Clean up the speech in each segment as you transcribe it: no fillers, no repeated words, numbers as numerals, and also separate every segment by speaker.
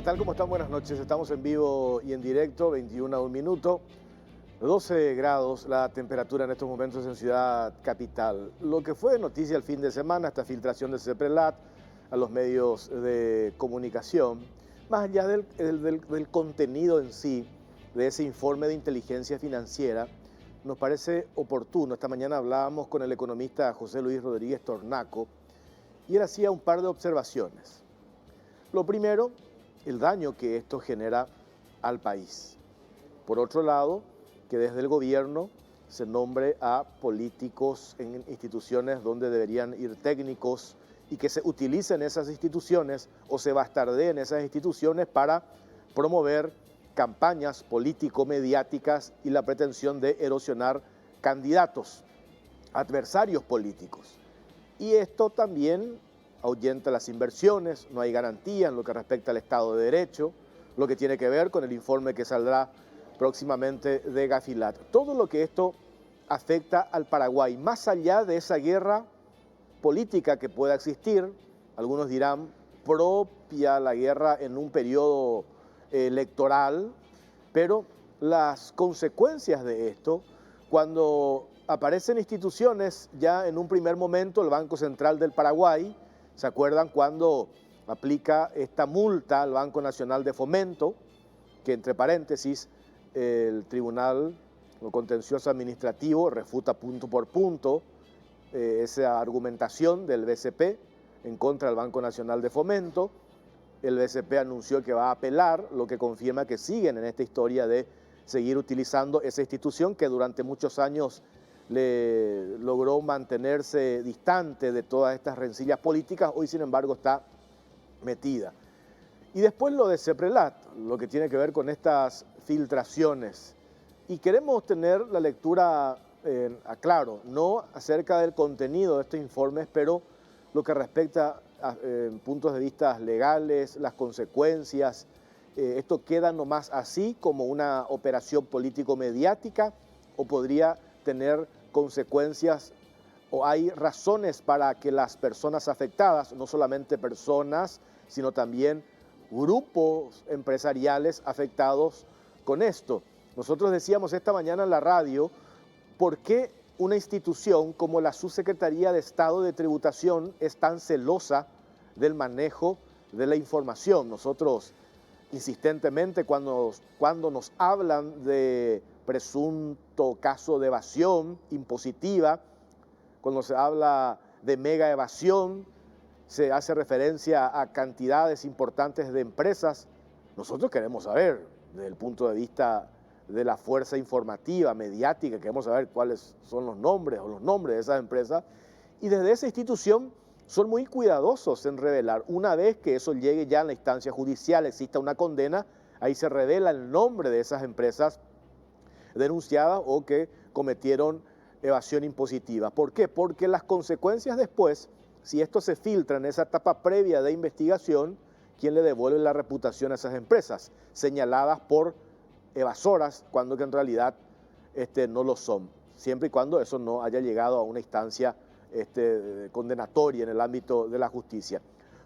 Speaker 1: tal? ¿Cómo están? Buenas noches. Estamos en vivo y en directo, 21 a 1 minuto. 12 grados la temperatura en estos momentos en Ciudad Capital. Lo que fue noticia el fin de semana, esta filtración de CEPRELAT a los medios de comunicación, más allá del contenido en sí, de ese informe de inteligencia financiera, nos parece oportuno. Esta mañana hablábamos con el economista José Luis Rodríguez Tornaco y él hacía un par de observaciones. Lo primero, el daño que esto genera al país. Por otro lado, que desde el gobierno se nombre a políticos en instituciones donde deberían ir técnicos y que se utilicen esas instituciones o se bastardeen esas instituciones para promover campañas político-mediáticas y la pretensión de erosionar candidatos, adversarios políticos. Y esto también ahuyenta las inversiones, no hay garantía en lo que respecta al Estado de Derecho, lo que tiene que ver con el informe que saldrá próximamente de Gafilat. Todo lo que esto afecta al Paraguay, más allá de esa guerra política que pueda existir, algunos dirán propia la guerra en un periodo electoral, pero las consecuencias de esto, cuando aparecen instituciones, ya en un primer momento el Banco Central del Paraguay, ¿se acuerdan cuando aplica esta multa al Banco Nacional de Fomento, que entre paréntesis el Tribunal Contencioso Administrativo refuta punto por punto esa argumentación del BCP en contra del Banco Nacional de Fomento? El BCP anunció que va a apelar, lo que confirma que siguen en esta historia de seguir utilizando esa institución que durante muchos años le logró mantenerse distante de todas estas rencillas políticas, hoy sin embargo está metida. Y después lo de CEPRELAT, lo que tiene que ver con estas filtraciones. Y queremos tener la lectura claro, no acerca del contenido de estos informes, pero lo que respecta a puntos de vista legales, las consecuencias. ¿Esto queda nomás así como una operación político-mediática o podría tener consecuencias o hay razones para que las personas afectadas, no solamente personas, sino también grupos empresariales afectados con esto? Nosotros decíamos esta mañana en la radio, ¿por qué una institución como la Subsecretaría de Estado de Tributación es tan celosa del manejo de la información? Nosotros insistentemente cuando nos hablan de presunto caso de evasión impositiva, cuando se habla de mega evasión, se hace referencia a cantidades importantes de empresas. Nosotros queremos saber, desde el punto de vista de la fuerza informativa, mediática, queremos saber cuáles son los nombres o los nombres de esas empresas. Y desde esa institución son muy cuidadosos en revelar. Una vez que eso llegue ya a la instancia judicial, exista una condena, ahí se revela el nombre de esas empresas denunciadas o que cometieron evasión impositiva. ¿Por qué? Porque las consecuencias después, si esto se filtra en esa etapa previa de investigación, ¿quién le devuelve la reputación a esas empresas señaladas por evasoras cuando que en realidad no lo son? Siempre y cuando eso no haya llegado a una instancia condenatoria en el ámbito de la justicia.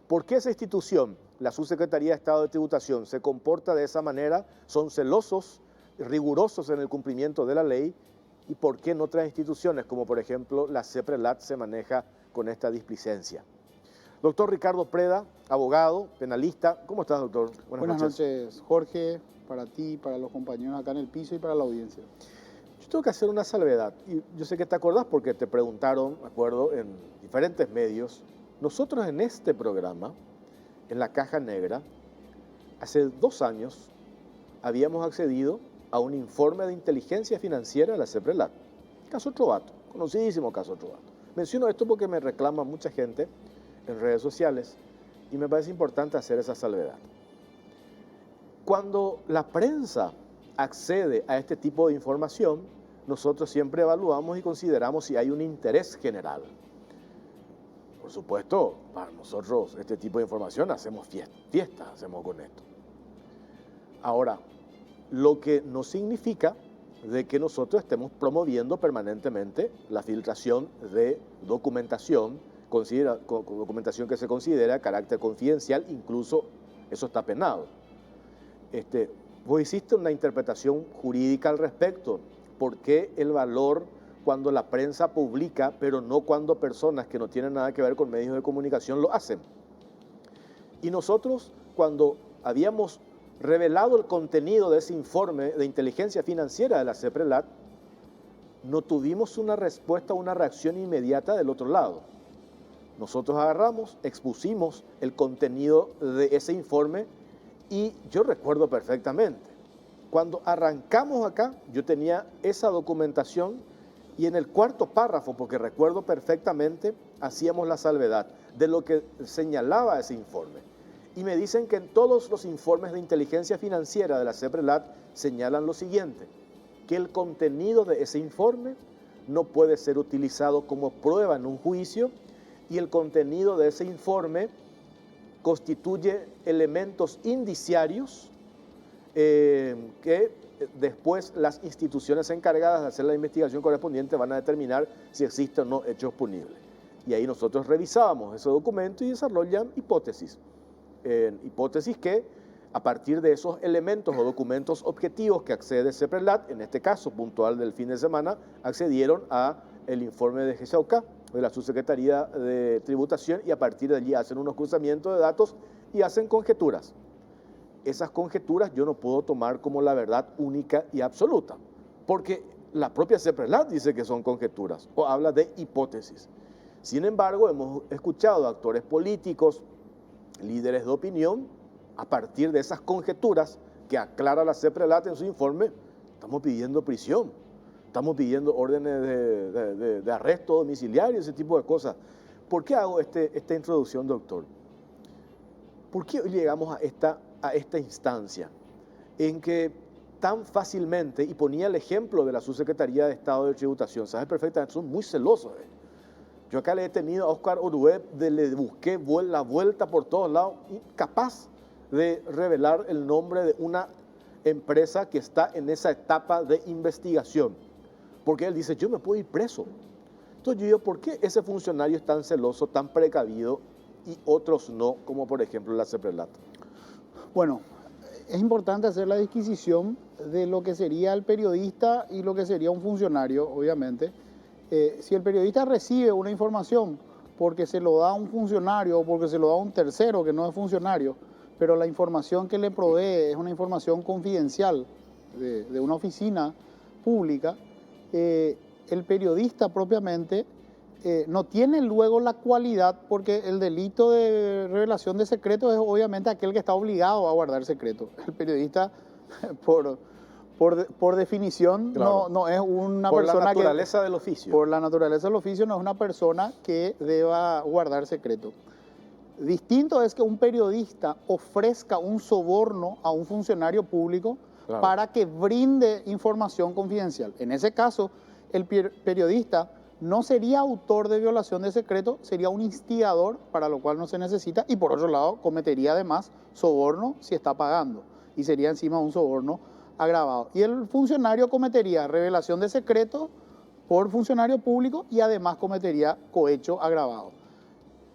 Speaker 1: ¿Por qué esa institución, la Subsecretaría de Estado de Tributación, se comporta de esa manera? Son celosos, rigurosos en el cumplimiento de la ley. ¿Y por qué en otras instituciones, como por ejemplo la CEPRELAT, se maneja con esta displicencia? Doctor Ricardo Preda, abogado, penalista. ¿Cómo estás, doctor?
Speaker 2: Buenas noches, Jorge, para ti, para los compañeros acá en el piso y para la audiencia.
Speaker 1: Yo tengo que hacer una salvedad, y yo sé que te acordás porque te preguntaron, me acuerdo, en diferentes medios. Nosotros en este programa, en la Caja Negra, hace 2 años habíamos accedido a un informe de inteligencia financiera de la CEPRELAT. Caso Trovato, conocidísimo caso Trovato. Menciono esto porque me reclama mucha gente en redes sociales y me parece importante hacer esa salvedad. Cuando la prensa accede a este tipo de información, nosotros siempre evaluamos y consideramos si hay un interés general. Por supuesto, para nosotros este tipo de información hacemos fiestas hacemos con esto. Ahora, lo que no significa de que nosotros estemos promoviendo permanentemente la filtración de documentación, documentación que se considera de carácter confidencial, incluso eso está penado. Vos hiciste una interpretación jurídica al respecto. ¿Por qué el valor cuando la prensa publica, pero no cuando personas que no tienen nada que ver con medios de comunicación lo hacen? Y nosotros, cuando habíamos revelado el contenido de ese informe de inteligencia financiera de la CEPRELAT, no tuvimos una respuesta, una reacción inmediata del otro lado. Nosotros agarramos, expusimos el contenido de ese informe y yo recuerdo perfectamente, cuando arrancamos acá, yo tenía esa documentación y en el cuarto párrafo, porque recuerdo perfectamente, hacíamos la salvedad de lo que señalaba ese informe. Y me dicen que en todos los informes de inteligencia financiera de la CEPRELAT señalan lo siguiente, que el contenido de ese informe no puede ser utilizado como prueba en un juicio y el contenido de ese informe constituye elementos indiciarios que después las instituciones encargadas de hacer la investigación correspondiente van a determinar si existen o no hechos punibles. Y ahí nosotros revisábamos ese documento y desarrollan hipótesis. Hipótesis que a partir de esos elementos o documentos objetivos que accede CEPRELAT, en este caso puntual del fin de semana, accedieron a el informe de GESAUCA, de la Subsecretaría de Tributación, y a partir de allí hacen unos cruzamientos de datos y hacen conjeturas. Esas conjeturas yo no puedo tomar como la verdad única y absoluta, porque la propia CEPRELAT dice que son conjeturas o habla de hipótesis. Sin embargo, hemos escuchado a actores políticos, líderes de opinión, a partir de esas conjeturas que aclara la CEPRELAT en su informe, estamos pidiendo prisión, estamos pidiendo órdenes de arresto domiciliario, ese tipo de cosas. ¿Por qué hago esta introducción, doctor? ¿Por qué hoy llegamos a esta instancia en que tan fácilmente, y ponía el ejemplo de la Subsecretaría de Estado de Tributación, sabes perfectamente, son muy celosos. Yo acá le he tenido a Oscar Orué, le busqué la vuelta por todos lados, incapaz de revelar el nombre de una empresa que está en esa etapa de investigación. Porque él dice, yo me puedo ir preso. Entonces yo digo, ¿por qué ese funcionario es tan celoso, tan precavido y otros no, como por ejemplo la CEPRELAT?
Speaker 2: Bueno, es importante hacer la disquisición de lo que sería el periodista y lo que sería un funcionario, obviamente. Si el periodista recibe una información porque se lo da a un funcionario o porque se lo da a un tercero que no es funcionario, pero la información que le provee es una información confidencial de una oficina pública, el periodista propiamente no tiene luego la cualidad, porque el delito de revelación de secretos es obviamente aquel que está obligado a guardar secreto. El periodista, por definición,
Speaker 1: claro,
Speaker 2: no es una
Speaker 1: por
Speaker 2: persona
Speaker 1: la naturaleza del oficio.
Speaker 2: Por la naturaleza del oficio no es una persona que deba guardar secreto. Distinto es que un periodista ofrezca un soborno a un funcionario público, claro, para que brinde información confidencial. En ese caso, el periodista no sería autor de violación de secreto, sería un instigador, para lo cual no se necesita, y por otro lado cometería además soborno si está pagando, y sería encima un soborno agravado. Y el funcionario cometería revelación de secreto por funcionario público y además cometería cohecho agravado.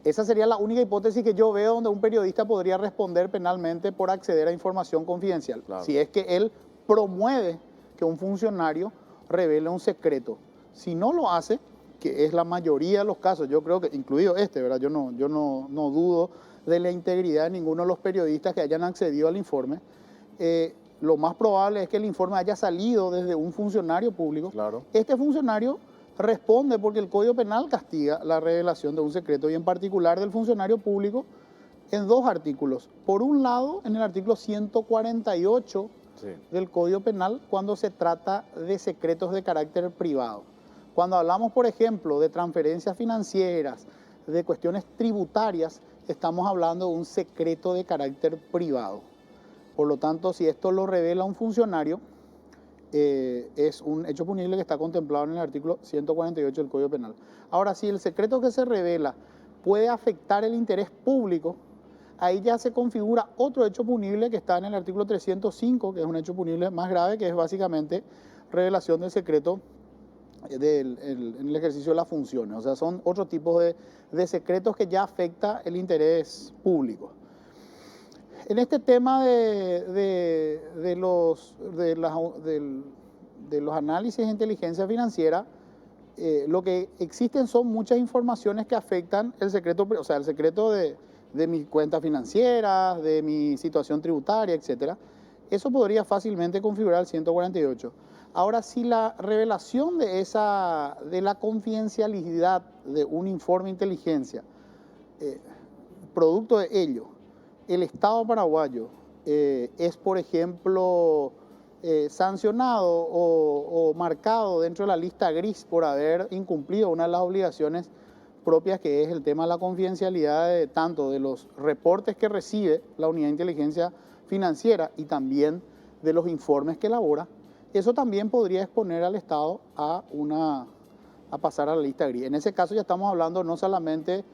Speaker 2: Esa sería la única hipótesis que yo veo donde un periodista podría responder penalmente por acceder a información confidencial. Claro. Si es que él promueve que un funcionario revele un secreto. Si no lo hace, que es la mayoría de los casos, yo creo que, incluido ¿verdad? Yo no dudo de la integridad de ninguno de los periodistas que hayan accedido al informe. Lo más probable es que el informe haya salido desde un funcionario público. Claro. Este funcionario responde porque el Código Penal castiga la revelación de un secreto, y en particular del funcionario público, en dos artículos. Por un lado, en el artículo 148 sí, del Código Penal, cuando se trata de secretos de carácter privado. Cuando hablamos, por ejemplo, de transferencias financieras, de cuestiones tributarias, estamos hablando de un secreto de carácter privado. Por lo tanto, si esto lo revela un funcionario, es un hecho punible que está contemplado en el artículo 148 del Código Penal. Ahora, si el secreto que se revela puede afectar el interés público, ahí ya se configura otro hecho punible que está en el artículo 305, que es un hecho punible más grave, que es básicamente revelación del secreto en el ejercicio de las funciones. O sea, son otros tipos de secretos que ya afecta el interés público. En este tema de los análisis de inteligencia financiera, lo que existen son muchas informaciones que afectan el secreto, o sea, el secreto de mis cuentas financieras, de mi situación tributaria, etcétera. Eso podría fácilmente configurar el 148. Ahora, si la revelación de la confidencialidad de un informe de inteligencia, producto de ello, el Estado paraguayo es, por ejemplo, sancionado o marcado dentro de la lista gris por haber incumplido una de las obligaciones propias, que es el tema de la confidencialidad tanto de los reportes que recibe la Unidad de Inteligencia Financiera y también de los informes que elabora, eso también podría exponer al Estado a pasar a la lista gris. En ese caso ya estamos hablando no solamente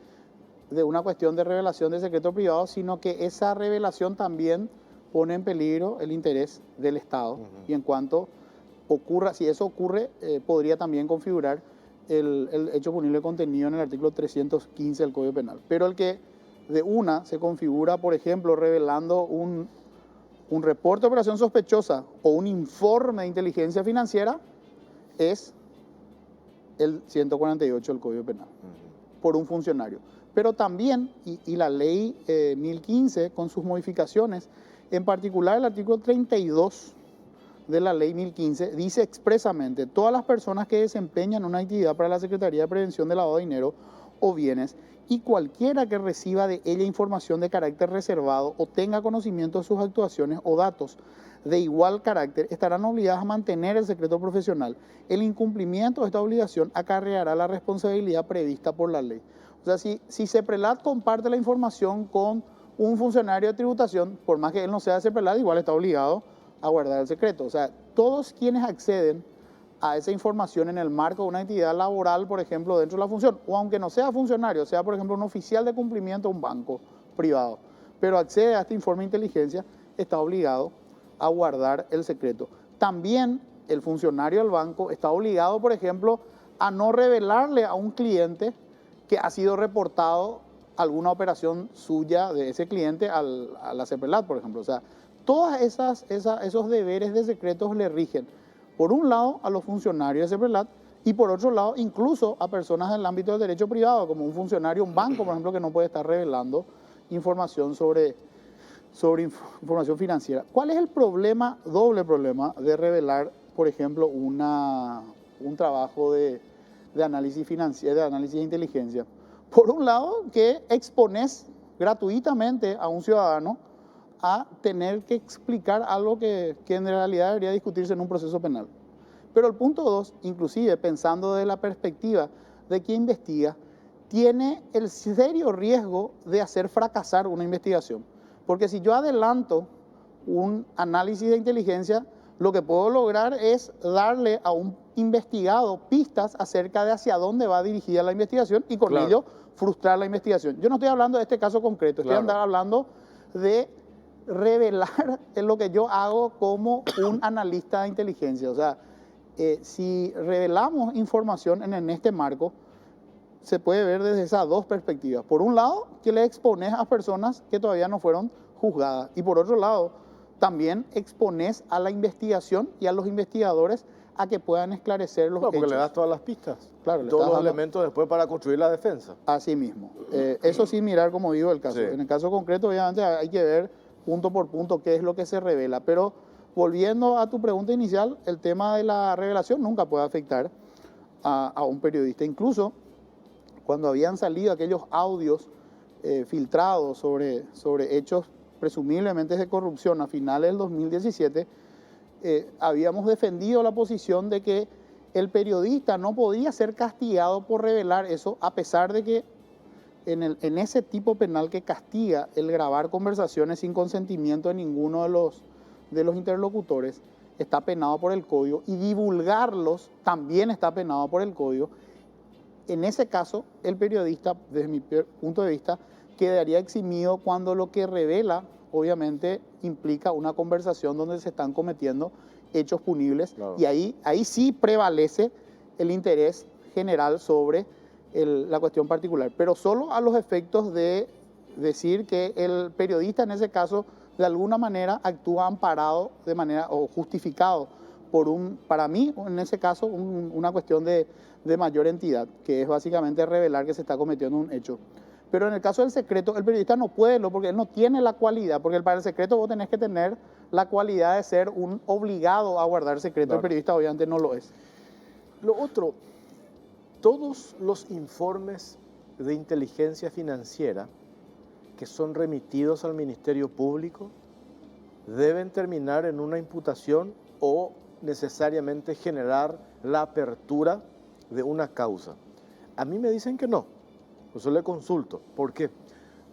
Speaker 2: de una cuestión de revelación de secreto privado, sino que esa revelación también pone en peligro el interés del Estado. Y en cuanto ocurra, si eso ocurre, podría también configurar el hecho punible contenido en el artículo 315 del Código Penal. Pero el que de una se configura, por ejemplo, revelando un reporte de operación sospechosa o un informe de inteligencia financiera, es el 148 del Código Penal, por un funcionario. Pero también, y la ley 1015 con sus modificaciones, en particular el artículo 32 de la ley 1015, dice expresamente: todas las personas que desempeñan una actividad para la Secretaría de Prevención del Lavado de Dinero o Bienes y cualquiera que reciba de ella información de carácter reservado o tenga conocimiento de sus actuaciones o datos de igual carácter, estarán obligadas a mantener el secreto profesional. El incumplimiento de esta obligación acarreará la responsabilidad prevista por la ley. O sea, si CEPRELAT comparte la información con un funcionario de tributación, por más que él no sea CEPRELAT, igual está obligado a guardar el secreto. O sea, todos quienes acceden a esa información en el marco de una actividad laboral, por ejemplo, dentro de la función, o aunque no sea funcionario, sea por ejemplo un oficial de cumplimiento de un banco privado, pero accede a este informe de inteligencia, está obligado a guardar el secreto. También el funcionario del banco está obligado, por ejemplo, a no revelarle a un cliente que ha sido reportado alguna operación suya de ese cliente a la CEPRELAT, por ejemplo. O sea, todos esos deberes de secretos le rigen, por un lado, a los funcionarios de CEPRELAT y por otro lado, incluso a personas del ámbito del derecho privado, como un funcionario, un banco, por ejemplo, que no puede estar revelando información sobre información financiera. ¿Cuál es el problema, doble problema, de revelar, por ejemplo, un trabajo de análisis financiero, de análisis de inteligencia? Por un lado, que expones gratuitamente a un ciudadano a tener que explicar algo que en realidad debería discutirse en un proceso penal. Pero el punto 2, inclusive pensando desde la perspectiva de quien investiga, tiene el serio riesgo de hacer fracasar una investigación. Porque si yo adelanto un análisis de inteligencia, lo que puedo lograr es darle a un investigado pistas acerca de hacia dónde va dirigida la investigación y con ello frustrar la investigación. Yo no estoy hablando de este caso concreto, estoy hablando de revelar lo que yo hago como un analista de inteligencia. O sea, si revelamos información en este marco, se puede ver desde esas dos perspectivas. Por un lado, que le expones a personas que todavía no fueron juzgadas. Y por otro lado, también expones a la investigación y a los investigadores a que puedan esclarecer los hechos.
Speaker 1: Porque le das todas las pistas,
Speaker 2: claro,
Speaker 1: todos los elementos después para construir la defensa.
Speaker 2: Así mismo. Eso sin mirar, como digo, el caso. Sí. En el caso concreto, obviamente, hay que ver punto por punto qué es lo que se revela. Pero volviendo a tu pregunta inicial, el tema de la revelación nunca puede afectar a un periodista. Incluso cuando habían salido aquellos audios filtrados sobre hechos presumiblemente de corrupción a finales del 2017, habíamos defendido la posición de que el periodista no podía ser castigado por revelar eso, a pesar de que en ese tipo penal que castiga el grabar conversaciones sin consentimiento de ninguno de los interlocutores, está penado por el Código, y divulgarlos también está penado por el Código. En ese caso, el periodista, desde mi punto de vista, quedaría eximido cuando lo que revela, obviamente, implica una conversación donde se están cometiendo hechos punibles. Claro. Y ahí sí prevalece el interés general sobre la cuestión particular, pero solo a los efectos de decir que el periodista en ese caso de alguna manera actúa amparado de manera o justificado por para mí, en ese caso, una cuestión de mayor entidad, que es básicamente revelar que se está cometiendo un hecho. Pero en el caso del secreto, el periodista no puede, porque él no tiene la cualidad, porque para el secreto vos tenés que tener la cualidad de ser un obligado a guardar secreto. Claro. El periodista obviamente no lo es.
Speaker 1: Lo otro, todos los informes de inteligencia financiera que son remitidos al Ministerio Público deben terminar en una imputación o necesariamente generar la apertura de una causa. A mí me dicen que no, por eso le consulto. ¿Por qué?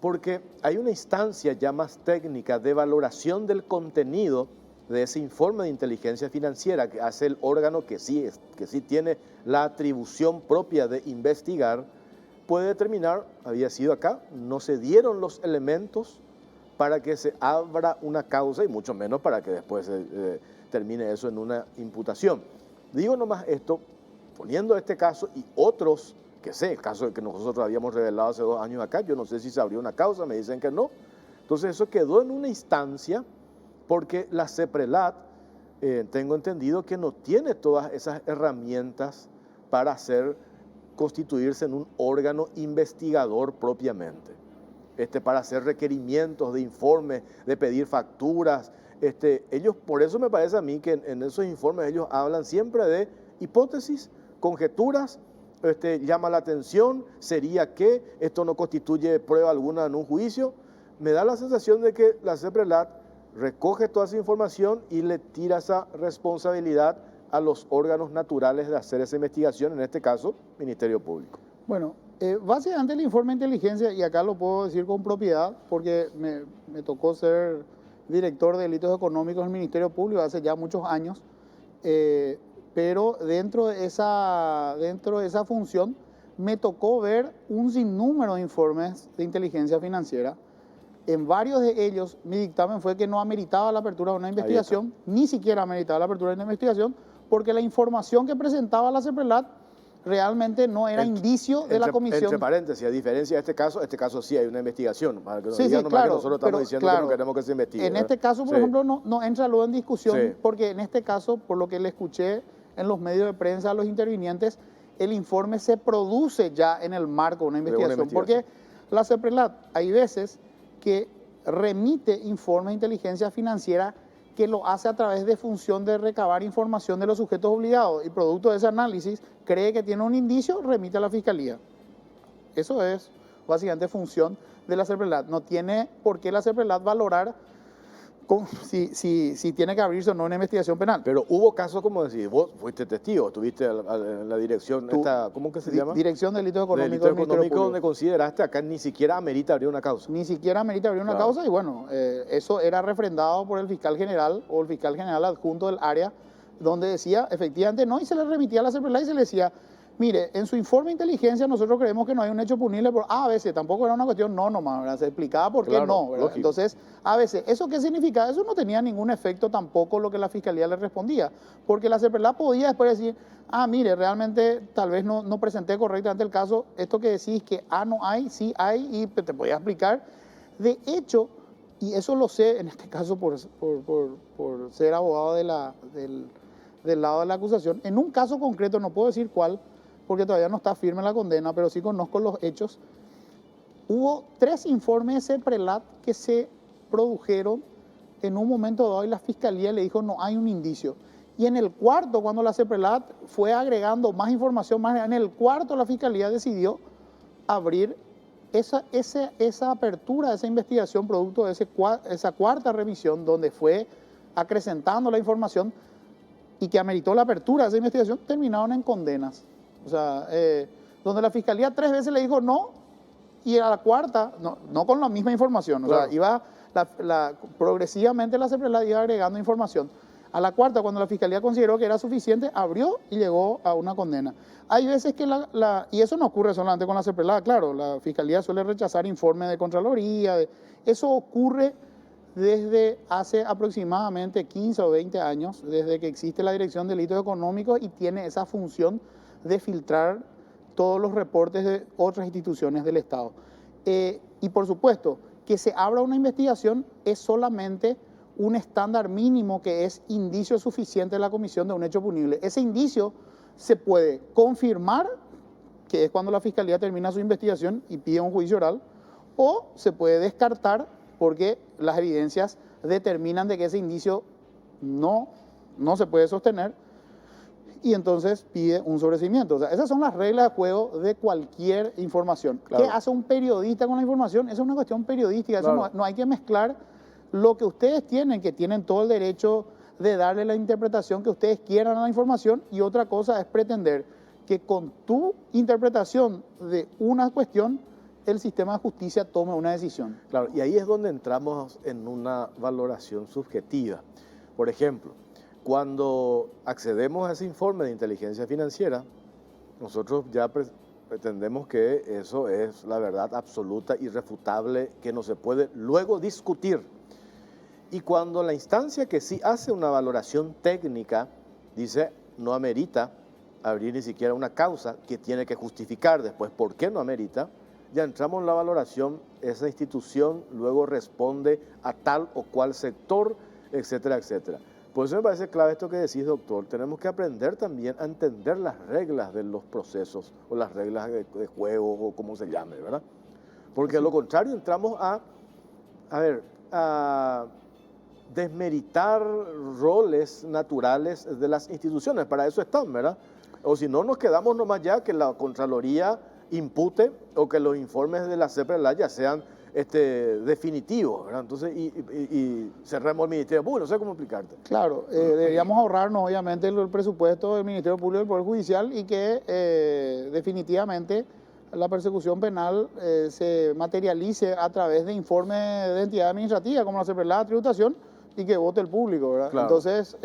Speaker 1: Porque hay una instancia ya más técnica de valoración del contenido de ese informe de inteligencia financiera que hace el órgano que sí tiene la atribución propia de investigar, puede determinar, había sido acá, no se dieron los elementos para que se abra una causa y mucho menos para que después termine eso en una imputación. Digo nomás esto, poniendo este caso y otros, que sé, el caso que nosotros habíamos revelado hace 2 años acá, yo no sé si se abrió una causa, me dicen que no. Entonces eso quedó en una instancia porque la CEPRELAT, tengo entendido que no tiene todas esas herramientas para constituirse en un órgano investigador propiamente. Para hacer requerimientos de informes, de pedir facturas. Ellos, por eso me parece a mí que en esos informes ellos hablan siempre de hipótesis, conjeturas, llama la atención, sería que esto no constituye prueba alguna en un juicio. Me da la sensación de que la CEPRELAT recoge toda esa información y le tira esa responsabilidad a los órganos naturales de hacer esa investigación, en este caso, Ministerio Público.
Speaker 2: Bueno, básicamente el informe de inteligencia, y acá lo puedo decir con propiedad, porque me tocó ser director de delitos económicos del Ministerio Público hace ya muchos años, pero dentro de esa función me tocó ver un sinnúmero de informes de inteligencia financiera. En varios de ellos mi dictamen fue que no ameritaba la apertura de una investigación, ni siquiera ameritaba la apertura de una investigación, porque la información que presentaba la CEPRELAT realmente no era indicio de la comisión.
Speaker 1: Entre paréntesis, a diferencia de este caso sí hay una investigación. Para que
Speaker 2: sí, claro.
Speaker 1: Que nosotros estamos diciendo que no queremos que se investigue.
Speaker 2: En este caso, por ejemplo, no entra luego en discusión, porque en este caso, por lo que le escuché en los medios de prensa a los intervinientes, el informe se produce ya en el marco de una investigación. Porque la CEPRELAT, hay veces que remite informes de inteligencia financiera que lo hace a través de función de recabar información de los sujetos obligados y producto de ese análisis cree que tiene un indicio, remite a la Fiscalía. Eso es básicamente función de la CEPRELAT. No tiene por qué la CEPRELAT valorar si tiene que abrirse o no una investigación penal.
Speaker 1: Pero hubo casos, como decís, vos fuiste testigo, estuviste en la dirección, ¿cómo que se llama?
Speaker 2: Dirección de Delitos Económicos.
Speaker 1: Donde consideraste acá ni siquiera amerita abrir una causa.
Speaker 2: Ni siquiera amerita abrir una causa y bueno, eso era refrendado por el fiscal general o el fiscal general adjunto del área, donde decía efectivamente no y se le remitía a la CEPRELAT y se le decía, mire, en su informe de inteligencia nosotros creemos que no hay un hecho punible por A, B, C. Tampoco era una cuestión no nomás, ¿verdad? Se explicaba por qué no, ¿verdad? Entonces, A, B, C. ¿Eso qué significa? Eso no tenía ningún efecto tampoco lo que la Fiscalía le respondía. Porque la CEPRELAT podía después decir, mire, realmente tal vez no presenté correctamente el caso. Esto que decís que no hay, sí hay, y te podía explicar. De hecho, y eso lo sé en este caso por ser abogado del lado de la acusación, en un caso concreto, no puedo decir cuál, porque todavía no está firme la condena, pero sí conozco los hechos. Hubo 3 informes de CEPRELAT que se produjeron en un momento dado y la Fiscalía le dijo no hay un indicio. Y en el cuarto, cuando la CEPRELAT fue agregando más información, en el cuarto la Fiscalía decidió abrir esa apertura, esa investigación producto de esa cuarta revisión donde fue acrecentando la información y que ameritó la apertura de esa investigación, terminaron en condenas. O sea, donde la Fiscalía 3 veces le dijo no, y a la cuarta, no con la misma información, o sea, iba progresivamente la CEPRELAT iba agregando información. A la cuarta, cuando la Fiscalía consideró que era suficiente, abrió y llegó a una condena. Hay veces que y eso no ocurre solamente con la CEPRELAT, claro, la Fiscalía suele rechazar informes de Contraloría, eso ocurre desde hace aproximadamente 15 o 20 años, desde que existe la Dirección de Delitos Económicos y tiene esa función de filtrar todos los reportes de otras instituciones del Estado. Y por supuesto que se abra una investigación es solamente un estándar mínimo que es indicio suficiente de la comisión de un hecho punible. Ese indicio se puede confirmar, que es cuando la Fiscalía termina su investigación y pide un juicio oral, o se puede descartar porque las evidencias determinan de que ese indicio no se puede sostener y entonces pide un sobreseimiento. O sea, esas son las reglas de juego de cualquier información. Claro. ¿Qué hace un periodista con la información? Esa es una cuestión periodística. Claro. Eso no hay que mezclar lo que ustedes tienen, que tienen todo el derecho de darle la interpretación que ustedes quieran a la información, y otra cosa es pretender que con tu interpretación de una cuestión el sistema de justicia tome una decisión.
Speaker 1: Claro, y ahí es donde entramos en una valoración subjetiva. Por ejemplo, cuando accedemos a ese informe de inteligencia financiera, nosotros ya pretendemos que eso es la verdad absoluta, irrefutable, que no se puede luego discutir. Y cuando la instancia que sí hace una valoración técnica dice no amerita abrir ni siquiera una causa, que tiene que justificar después por qué no amerita, ya entramos en la valoración, esa institución luego responde a tal o cual sector, etcétera, etcétera. Por eso me parece clave esto que decís, doctor. Tenemos que aprender también a entender las reglas de los procesos o las reglas de juego o como se llame, ¿verdad? Porque a lo contrario entramos a desmeritar roles naturales de las instituciones. Para eso están, ¿verdad? O si no, nos quedamos nomás ya que la Contraloría impute o que los informes de la CEPRELAT ya sean definitivos, ¿verdad? Entonces, y cerremos el Ministerio Público, no sé cómo explicarte.
Speaker 2: Claro, deberíamos ahorrarnos obviamente el presupuesto del Ministerio Público y del Poder Judicial, y que definitivamente la persecución penal se materialice a través de informes de entidad administrativa como la CEPRELAT, tributación, y que vote el público, ¿verdad? Claro. Entonces,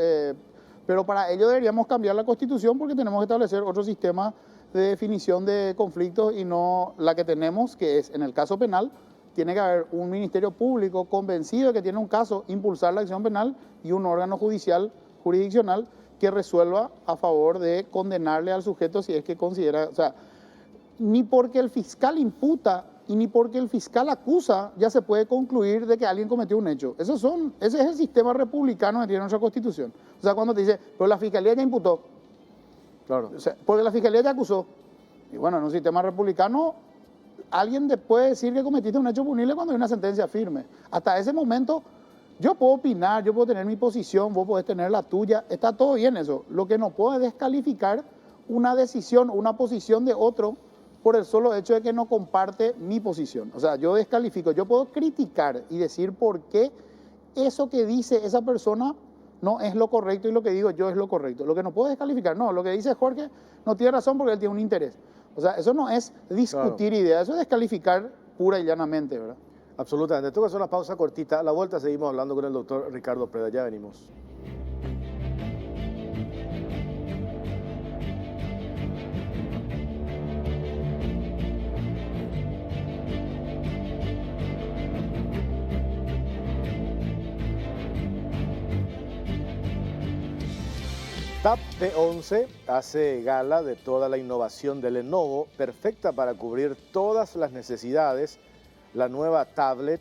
Speaker 2: pero para ello deberíamos cambiar la Constitución, porque tenemos que establecer otro sistema de definición de conflictos y no la que tenemos, que es en el caso penal. Tiene que haber un Ministerio Público convencido de que tiene un caso, impulsar la acción penal, y un órgano judicial, jurisdiccional, que resuelva a favor de condenarle al sujeto si es que considera, o sea, ni porque el fiscal imputa y ni porque el fiscal acusa ya se puede concluir de que alguien cometió un hecho. Ese es el sistema republicano que tiene nuestra Constitución. O sea, cuando te dice, pero la fiscalía ya imputó, claro, o sea, porque la fiscalía ya acusó. Y bueno, en un sistema republicano, alguien te puede decir que cometiste un hecho punible cuando hay una sentencia firme. Hasta ese momento, yo puedo opinar, yo puedo tener mi posición, vos podés tener la tuya, está todo bien eso. Lo que no puedo es descalificar una decisión, una posición de otro por el solo hecho de que no comparte mi posición. O sea, yo descalifico, yo puedo criticar y decir por qué eso que dice esa persona no es lo correcto y lo que digo yo es lo correcto. Lo que no puedo descalificar, no, lo que dice Jorge no tiene razón porque él tiene un interés. O sea, eso no es discutir claro. Ideas, eso es descalificar pura y llanamente, ¿verdad?
Speaker 1: Absolutamente. Tengo que hacer una pausa cortita. A la vuelta seguimos hablando con el doctor Ricardo Preda. Ya venimos. TAB P11 hace gala de toda la innovación de Lenovo, perfecta para cubrir todas las necesidades. La nueva tablet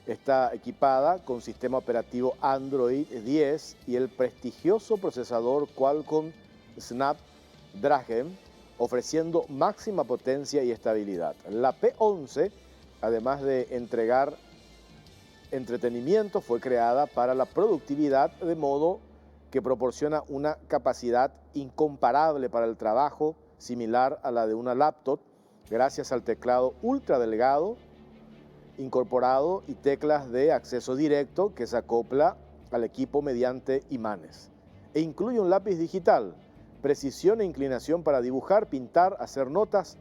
Speaker 1: está equipada con sistema operativo Android 10 y el prestigioso procesador Qualcomm Snapdragon, ofreciendo máxima potencia y estabilidad. La P11, además de entregar entretenimiento, fue creada para la productividad, de modo que proporciona una capacidad incomparable para el trabajo, similar a la de una laptop, gracias al teclado ultra delgado incorporado y teclas de acceso directo que se acopla al equipo mediante imanes. E incluye un lápiz digital, precisión e inclinación para dibujar, pintar, hacer notas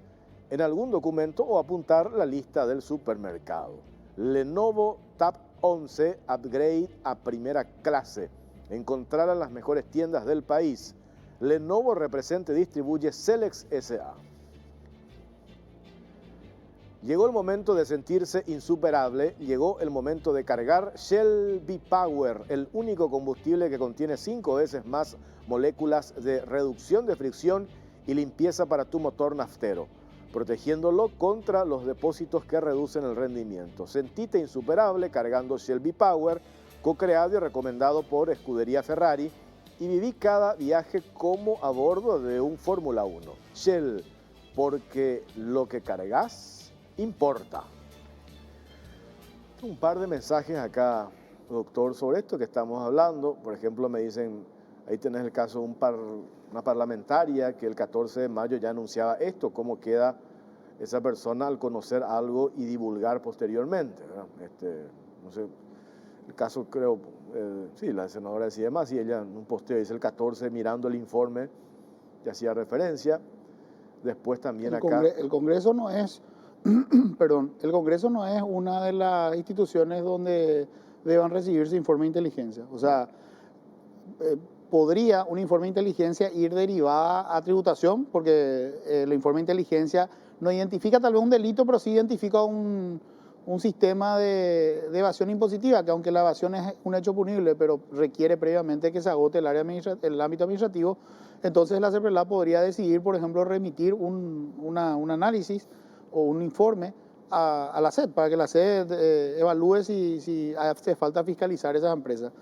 Speaker 1: en algún documento o apuntar la lista del supermercado. Lenovo Tab 11 Upgrade a primera clase. Encontrarla en las mejores tiendas del país. Lenovo representa y distribuye Celex S.A. Llegó el momento de sentirse insuperable, llegó el momento de cargar Shell V-Power, el único combustible que contiene 5 veces más moléculas de reducción de fricción y limpieza para tu motor naftero. protegiéndolo contra los depósitos que reducen el rendimiento. Sentite insuperable cargando Shell V-Power, co-creado y recomendado por Escudería Ferrari, y viví cada viaje como a bordo de un Fórmula 1. Shell, porque lo que cargas importa. Un par de mensajes acá, doctor, sobre esto que estamos hablando. Por ejemplo, me dicen, ahí tenés el caso de una parlamentaria que el 14 de mayo ya anunciaba esto, cómo queda esa persona al conocer algo y divulgar posteriormente, ¿verdad? No sé, el caso creo, sí, la senadora decía más, y ella en un posteo dice el 14 mirando el informe que hacía referencia. Después también
Speaker 2: el Congreso no es, perdón, el Congreso no es una de las instituciones donde deban recibirse informe de inteligencia. O sea, podría un informe de inteligencia ir derivada a tributación, porque el informe de inteligencia no identifica tal vez un delito, pero sí identifica un sistema de evasión impositiva, que aunque la evasión es un hecho punible, pero requiere previamente que se agote el ámbito administrativo. Entonces la CEPRELAT podría decidir, por ejemplo, remitir un análisis o un informe a la SED, para que la SED evalúe si hace falta fiscalizar esas empresas.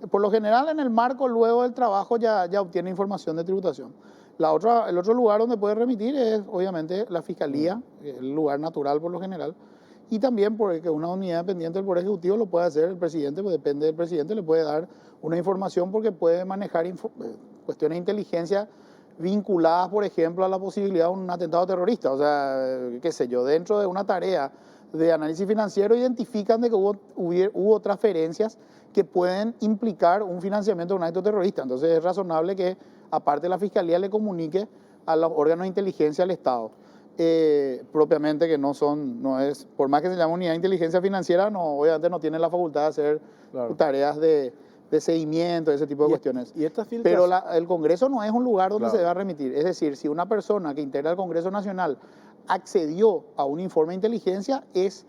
Speaker 2: Por lo general, en el marco luego del trabajo ya obtiene información de tributación. El otro lugar donde puede remitir es, obviamente, la Fiscalía, el lugar natural por lo general, y también porque una unidad dependiente del Poder Ejecutivo lo puede hacer el presidente, pues depende del presidente, le puede dar una información porque puede manejar cuestiones de inteligencia vinculadas, por ejemplo, a la posibilidad de un atentado terrorista. O sea, qué sé yo, dentro de una tarea de análisis financiero identifican de que hubo transferencias que pueden implicar un financiamiento de un acto terrorista. Entonces es razonable que, aparte, la Fiscalía le comunique a los órganos de inteligencia del Estado. Propiamente que no es, por más que se llame unidad de inteligencia financiera, obviamente no tiene la facultad de hacer tareas de seguimiento, ese tipo de cuestiones. Pero el Congreso no es un lugar donde se deba remitir. Es decir, si una persona que integra el Congreso Nacional accedió a un informe de inteligencia, es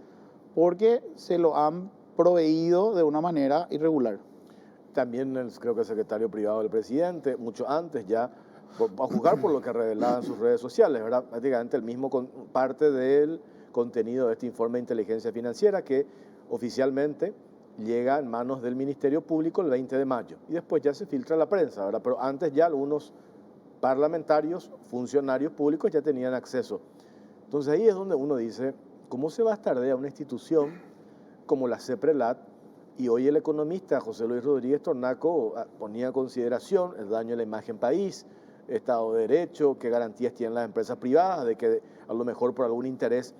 Speaker 2: porque se lo han proveído de una manera irregular.
Speaker 1: También creo que el secretario privado del presidente, mucho antes ya, a juzgar por lo que revelaba en sus redes sociales, ¿verdad? Prácticamente el mismo parte del contenido de este informe de inteligencia financiera que oficialmente llega en manos del Ministerio Público el 20 de mayo y después ya se filtra a la prensa, ¿verdad? Pero antes ya algunos parlamentarios, funcionarios públicos ya tenían acceso. Entonces ahí es donde uno dice, ¿cómo se bastardear una institución como la CEPRELAT? Y hoy el economista José Luis Rodríguez Tornaco ponía en consideración el daño a la imagen país, Estado de Derecho, qué garantías tienen las empresas privadas de que a lo mejor por algún interés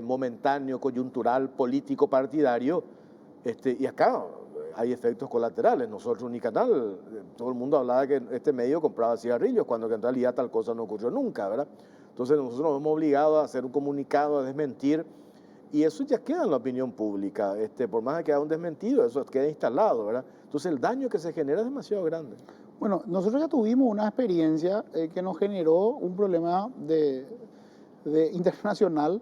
Speaker 1: momentáneo, coyuntural, político, partidario, y acá hay efectos colaterales. Nosotros, Unicanal, todo el mundo hablaba que este medio compraba cigarrillos, cuando en realidad tal cosa no ocurrió nunca, ¿verdad? Entonces nosotros nos hemos obligado a hacer un comunicado, a desmentir, y eso ya queda en la opinión pública. Por más que haya un desmentido, eso queda instalado, ¿verdad? Entonces el daño que se genera es demasiado grande.
Speaker 2: Bueno, nosotros ya tuvimos una experiencia que nos generó un problema de internacional,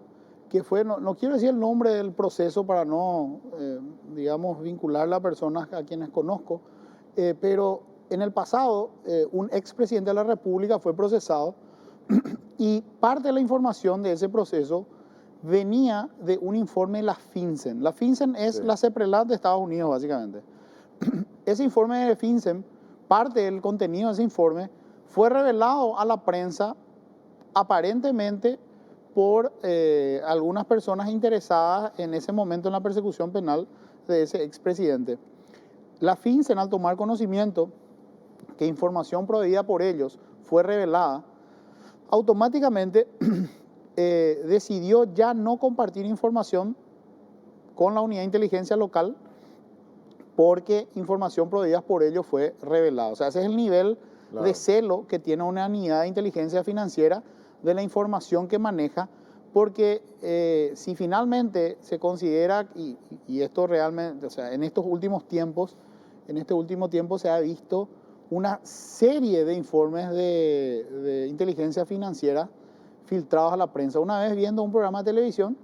Speaker 2: que fue, no quiero decir el nombre del proceso para no, digamos, vincular a personas a quienes conozco, pero en el pasado un expresidente de la República fue procesado y parte de la información de ese proceso venía de un informe de la FinCEN. La FinCEN es la CEPRELAT de Estados Unidos, básicamente. Ese informe de FinCEN, parte del contenido de ese informe, fue revelado a la prensa aparentemente por algunas personas interesadas en ese momento en la persecución penal de ese expresidente. La FinCEN, al tomar conocimiento que información proveída por ellos fue revelada, automáticamente decidió ya no compartir información con la unidad de inteligencia local porque información proveída por ellos fue revelada. O sea, ese es el nivel de celo que tiene una unidad de inteligencia financiera de la información que maneja, porque si finalmente se considera, y esto realmente, o sea, en este último tiempo se ha visto una serie de informes de inteligencia financiera filtrados a la prensa. Una vez viendo un programa de televisión,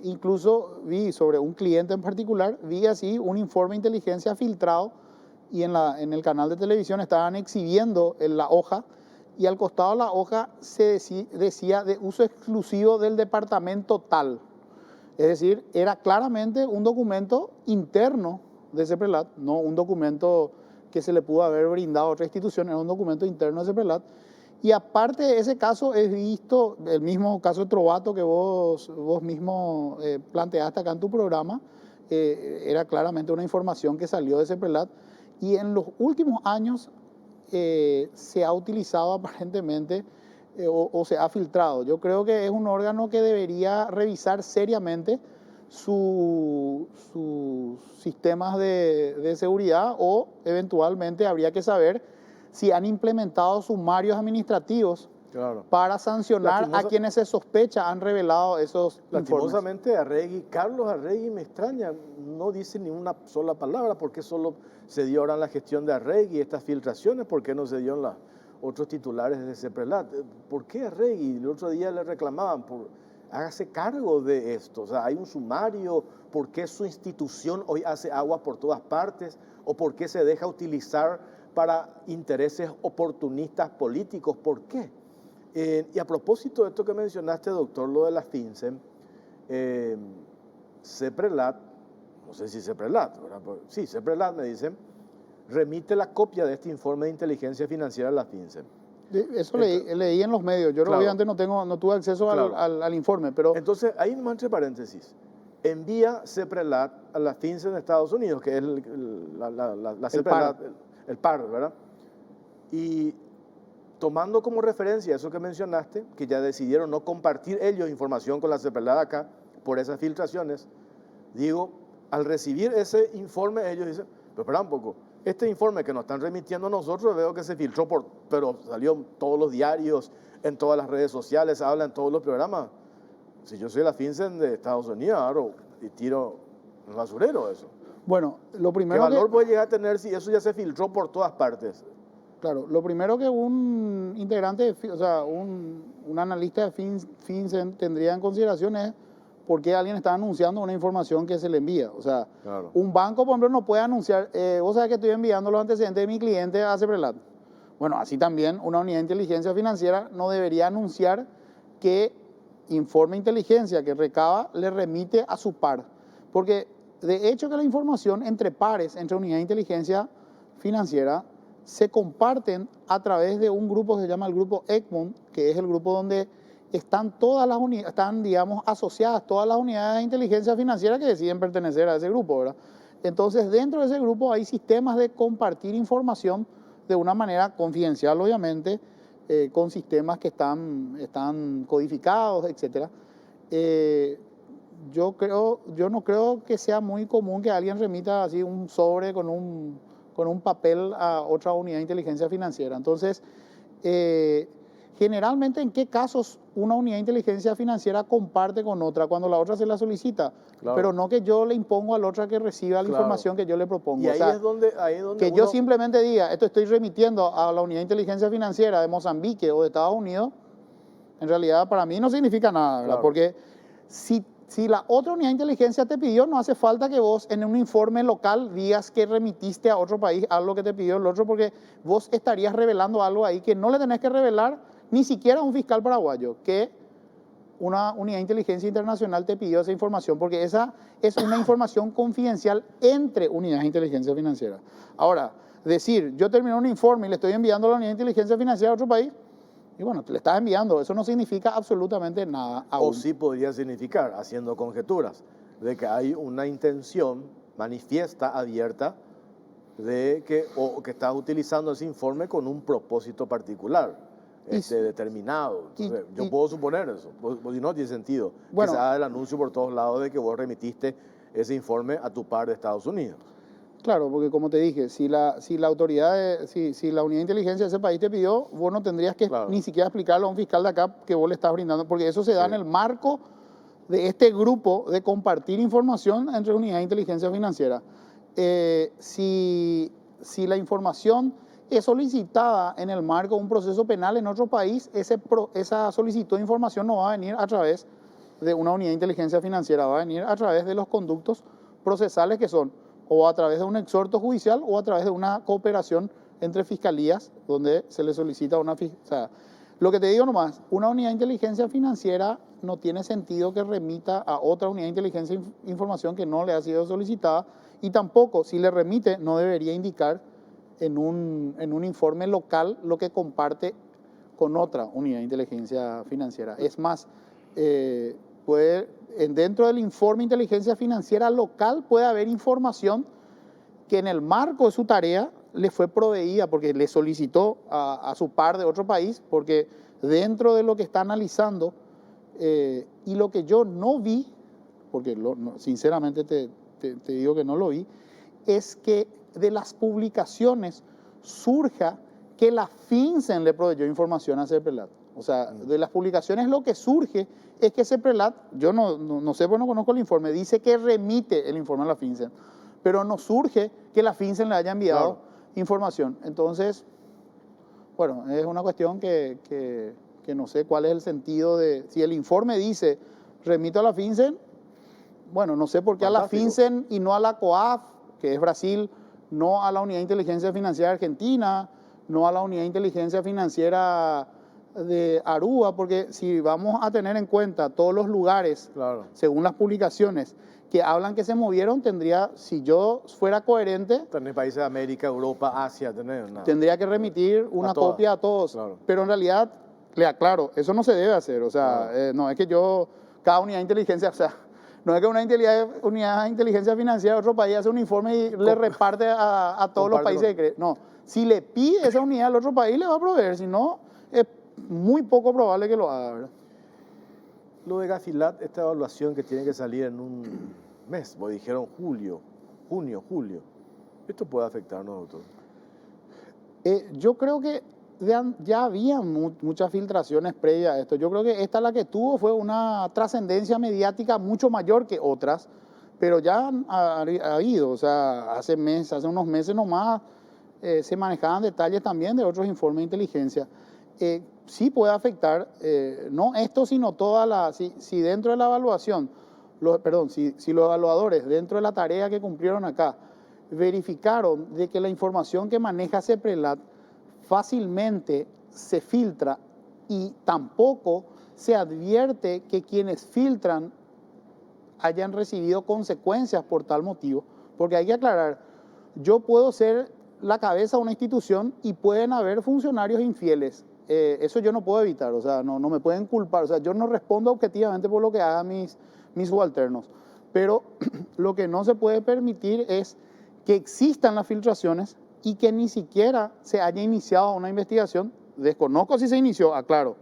Speaker 2: incluso vi sobre un cliente en particular, vi así un informe de inteligencia filtrado y en el canal de televisión estaban exhibiendo la hoja y al costado de la hoja se decía de uso exclusivo del departamento tal. Es decir, era claramente un documento interno de CEPRELAT, no un documento que se le pudo haber brindado a otra institución, era un documento interno de CEPRELAT. Y aparte de ese caso, he visto el mismo caso de Trovato que vos mismo planteaste acá en tu programa, era claramente una información que salió de CEPRELAT. Y en los últimos años se ha utilizado aparentemente o se ha filtrado. Yo creo que es un órgano que debería revisar seriamente sus sistemas de seguridad, o eventualmente habría que saber si han implementado sumarios administrativos para sancionar a quienes se sospecha han revelado esos
Speaker 1: lastimosamente informes. Carlos Arregui me extraña, no dice ni una sola palabra. ¿Por qué solo se dio ahora en la gestión de Arregui estas filtraciones? ¿Por qué no se dio en los otros titulares de CEPRELAT? ¿Por qué Arregui? El otro día le reclamaban, hágase cargo de esto. O sea, hay un sumario. ¿Por qué su institución hoy hace agua por todas partes? ¿O por qué se deja utilizar para intereses oportunistas políticos? ¿Por qué? Y a propósito de esto que mencionaste, doctor, lo de la FinCEN, CEPRELAT, no sé si CEPRELAT, ¿verdad? Sí, CEPRELAT me dicen, remite la copia de este informe de inteligencia financiera a la FinCEN.
Speaker 2: Eso leí en los medios. Yo claro, obviamente no tuve acceso claro, al informe, pero...
Speaker 1: Entonces, ahí nomás entre paréntesis, envía CEPRELAT a la FinCEN de Estados Unidos, que es la CEPRELAT, el PAR, ¿verdad? Y tomando como referencia eso que mencionaste, que ya decidieron no compartir ellos información con la CEPRELAT acá por esas filtraciones, digo, al recibir ese informe ellos dicen, pero espera un poco, este informe que nos están remitiendo nosotros veo que se filtró pero salió en todos los diarios, en todas las redes sociales, habla en todos los programas. Si yo soy la FinCEN de Estados Unidos, ahora y tiro el basurero eso.
Speaker 2: Bueno, lo primero
Speaker 1: ¿Qué valor puede llegar a tener si eso ya se filtró por todas partes?
Speaker 2: Claro, lo primero que un integrante, o sea, un analista de FinCEN tendría en consideración es por qué alguien está anunciando una información que se le envía. O sea, claro, un banco, por ejemplo, no puede anunciar, vos sabés que estoy enviando los antecedentes de mi cliente a CEPRELAT. Bueno, así también una unidad de inteligencia financiera no debería anunciar que informe inteligencia que recaba le remite a su par. Porque de hecho que la información entre pares, entre unidades de inteligencia financiera, se comparten a través de un grupo que se llama el grupo Egmont, que es el grupo donde están todas las unidades, están, digamos, asociadas todas las unidades de inteligencia financiera que deciden pertenecer a ese grupo, ¿verdad? Entonces, dentro de ese grupo hay sistemas de compartir información de una manera confidencial, obviamente, con sistemas que están codificados, etc. Yo no creo que sea muy común que alguien remita así un sobre con un papel a otra unidad de inteligencia financiera. Entonces, generalmente, ¿en qué casos una unidad de inteligencia financiera comparte con otra? Cuando la otra se la solicita, claro, pero no que yo le impongo a la otra que reciba la información que yo le propongo.
Speaker 1: Y ahí, o sea, es donde
Speaker 2: que yo simplemente diga, esto estoy remitiendo a la unidad de inteligencia financiera de Mozambique o de Estados Unidos, en realidad para mí no significa nada, ¿verdad? Claro. Porque si la otra unidad de inteligencia te pidió, no hace falta que vos en un informe local digas que remitiste a otro país algo que te pidió el otro, porque vos estarías revelando algo ahí que no le tenés que revelar ni siquiera a un fiscal paraguayo, que una unidad de inteligencia internacional te pidió esa información, porque esa es una información confidencial entre unidades de inteligencia financiera. Ahora, decir, yo terminé un informe y le estoy enviando a la unidad de inteligencia financiera a otro país, y bueno, te le estás enviando, eso no significa absolutamente nada aún.
Speaker 1: O sí podría significar, haciendo conjeturas, de que hay una intención manifiesta, abierta, de que estás utilizando ese informe con un propósito particular, determinado. Entonces, yo puedo suponer eso, pues si no tiene sentido que se haga el anuncio por todos lados de que vos remitiste ese informe a tu par de Estados Unidos.
Speaker 2: Claro, porque como te dije, si la autoridad, si la unidad de inteligencia de ese país te pidió, vos no tendrías que ni siquiera explicarle a un fiscal de acá que vos le estás brindando, porque eso se da en el marco de este grupo de compartir información entre unidades de inteligencia financiera. Si la información es solicitada en el marco de un proceso penal en otro país, esa solicitud de información no va a venir a través de una unidad de inteligencia financiera, va a venir a través de los conductos procesales que son o a través de un exhorto judicial o a través de una cooperación entre fiscalías, donde se le solicita una... O sea, lo que te digo nomás, una unidad de inteligencia financiera no tiene sentido que remita a otra unidad de inteligencia información que no le ha sido solicitada, y tampoco, si le remite, no debería indicar en un informe local lo que comparte con otra unidad de inteligencia financiera. Es más, dentro del informe de inteligencia financiera local puede haber información que en el marco de su tarea le fue proveída porque le solicitó a su par de otro país, porque dentro de lo que está analizando, y lo que yo no vi, porque sinceramente te digo que no lo vi, es que de las publicaciones surja que la FinCEN le proveyó información a CEPRELAT. O sea, de las publicaciones lo que surge es que CEPRELAT, yo no sé, porque no conozco el informe, dice que remite el informe a la FinCEN, pero no surge que la FinCEN le haya enviado información. Entonces, bueno, es una cuestión que no sé cuál es el sentido de... Si el informe dice remito a la FinCEN, bueno, no sé por qué a la FinCEN y no a la COAF, que es Brasil, no a la Unidad de Inteligencia Financiera Argentina, no a la Unidad de Inteligencia Financiera de Aruba, porque si vamos a tener en cuenta todos los lugares, según las publicaciones, que hablan que se movieron, tendría, si yo fuera coherente...
Speaker 1: Tenés países de América, Europa, Asia,
Speaker 2: tendría que remitir una copia a todos.
Speaker 1: Claro.
Speaker 2: Pero en realidad, le aclaro, eso no se debe hacer. O sea, no es que cada unidad de inteligencia, o sea, no es que una unidad de inteligencia financiera de otro país hace un informe y le reparte a todos los países de crédito. No, si le pide esa unidad al otro país, le va a proveer, si no, es muy poco probable que lo haga, ¿verdad?
Speaker 1: Lo de Gafilat, esta evaluación que tiene que salir en un mes, pues dijeron junio. ¿Esto puede afectarnos, doctor?
Speaker 2: Yo creo que ya había muchas filtraciones previas a esto. Yo creo que esta, la que tuvo, fue una trascendencia mediática mucho mayor que otras, pero ya ha habido, o sea, hace unos meses nomás se manejaban detalles también de otros informes de inteligencia. Sí puede afectar, no esto, sino si dentro de la evaluación, si los evaluadores dentro de la tarea que cumplieron acá verificaron de que la información que maneja CEPRELAT fácilmente se filtra y tampoco se advierte que quienes filtran hayan recibido consecuencias por tal motivo, porque hay que aclarar, yo puedo ser la cabeza de una institución y pueden haber funcionarios infieles. Eso yo no puedo evitar, o sea, no me pueden culpar, o sea, yo no respondo objetivamente por lo que hagan mis subalternos, pero lo que no se puede permitir es que existan las filtraciones y que ni siquiera se haya iniciado una investigación. Desconozco si se inició, aclaro.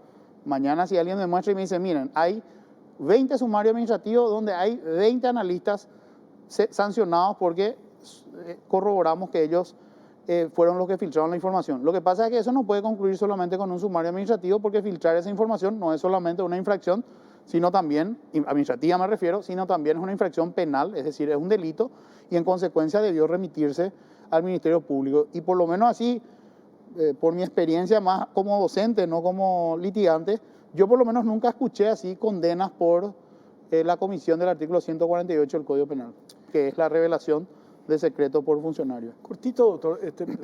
Speaker 2: Mañana si alguien me muestra y me dice, miren, hay 20 sumarios administrativos donde hay 20 analistas sancionados porque corroboramos que ellos fueron los que filtraron la información. Lo que pasa es que eso no puede concluir solamente con un sumario administrativo, porque filtrar esa información no es solamente una infracción, sino también, administrativa me refiero, sino también es una infracción penal, es decir, es un delito, y en consecuencia debió remitirse al Ministerio Público. Y por lo menos así, por mi experiencia más como docente, no como litigante, yo por lo menos nunca escuché así condenas por la comisión del artículo 148 del Código Penal, que es la revelación de secreto por funcionario.
Speaker 1: Cortito, doctor,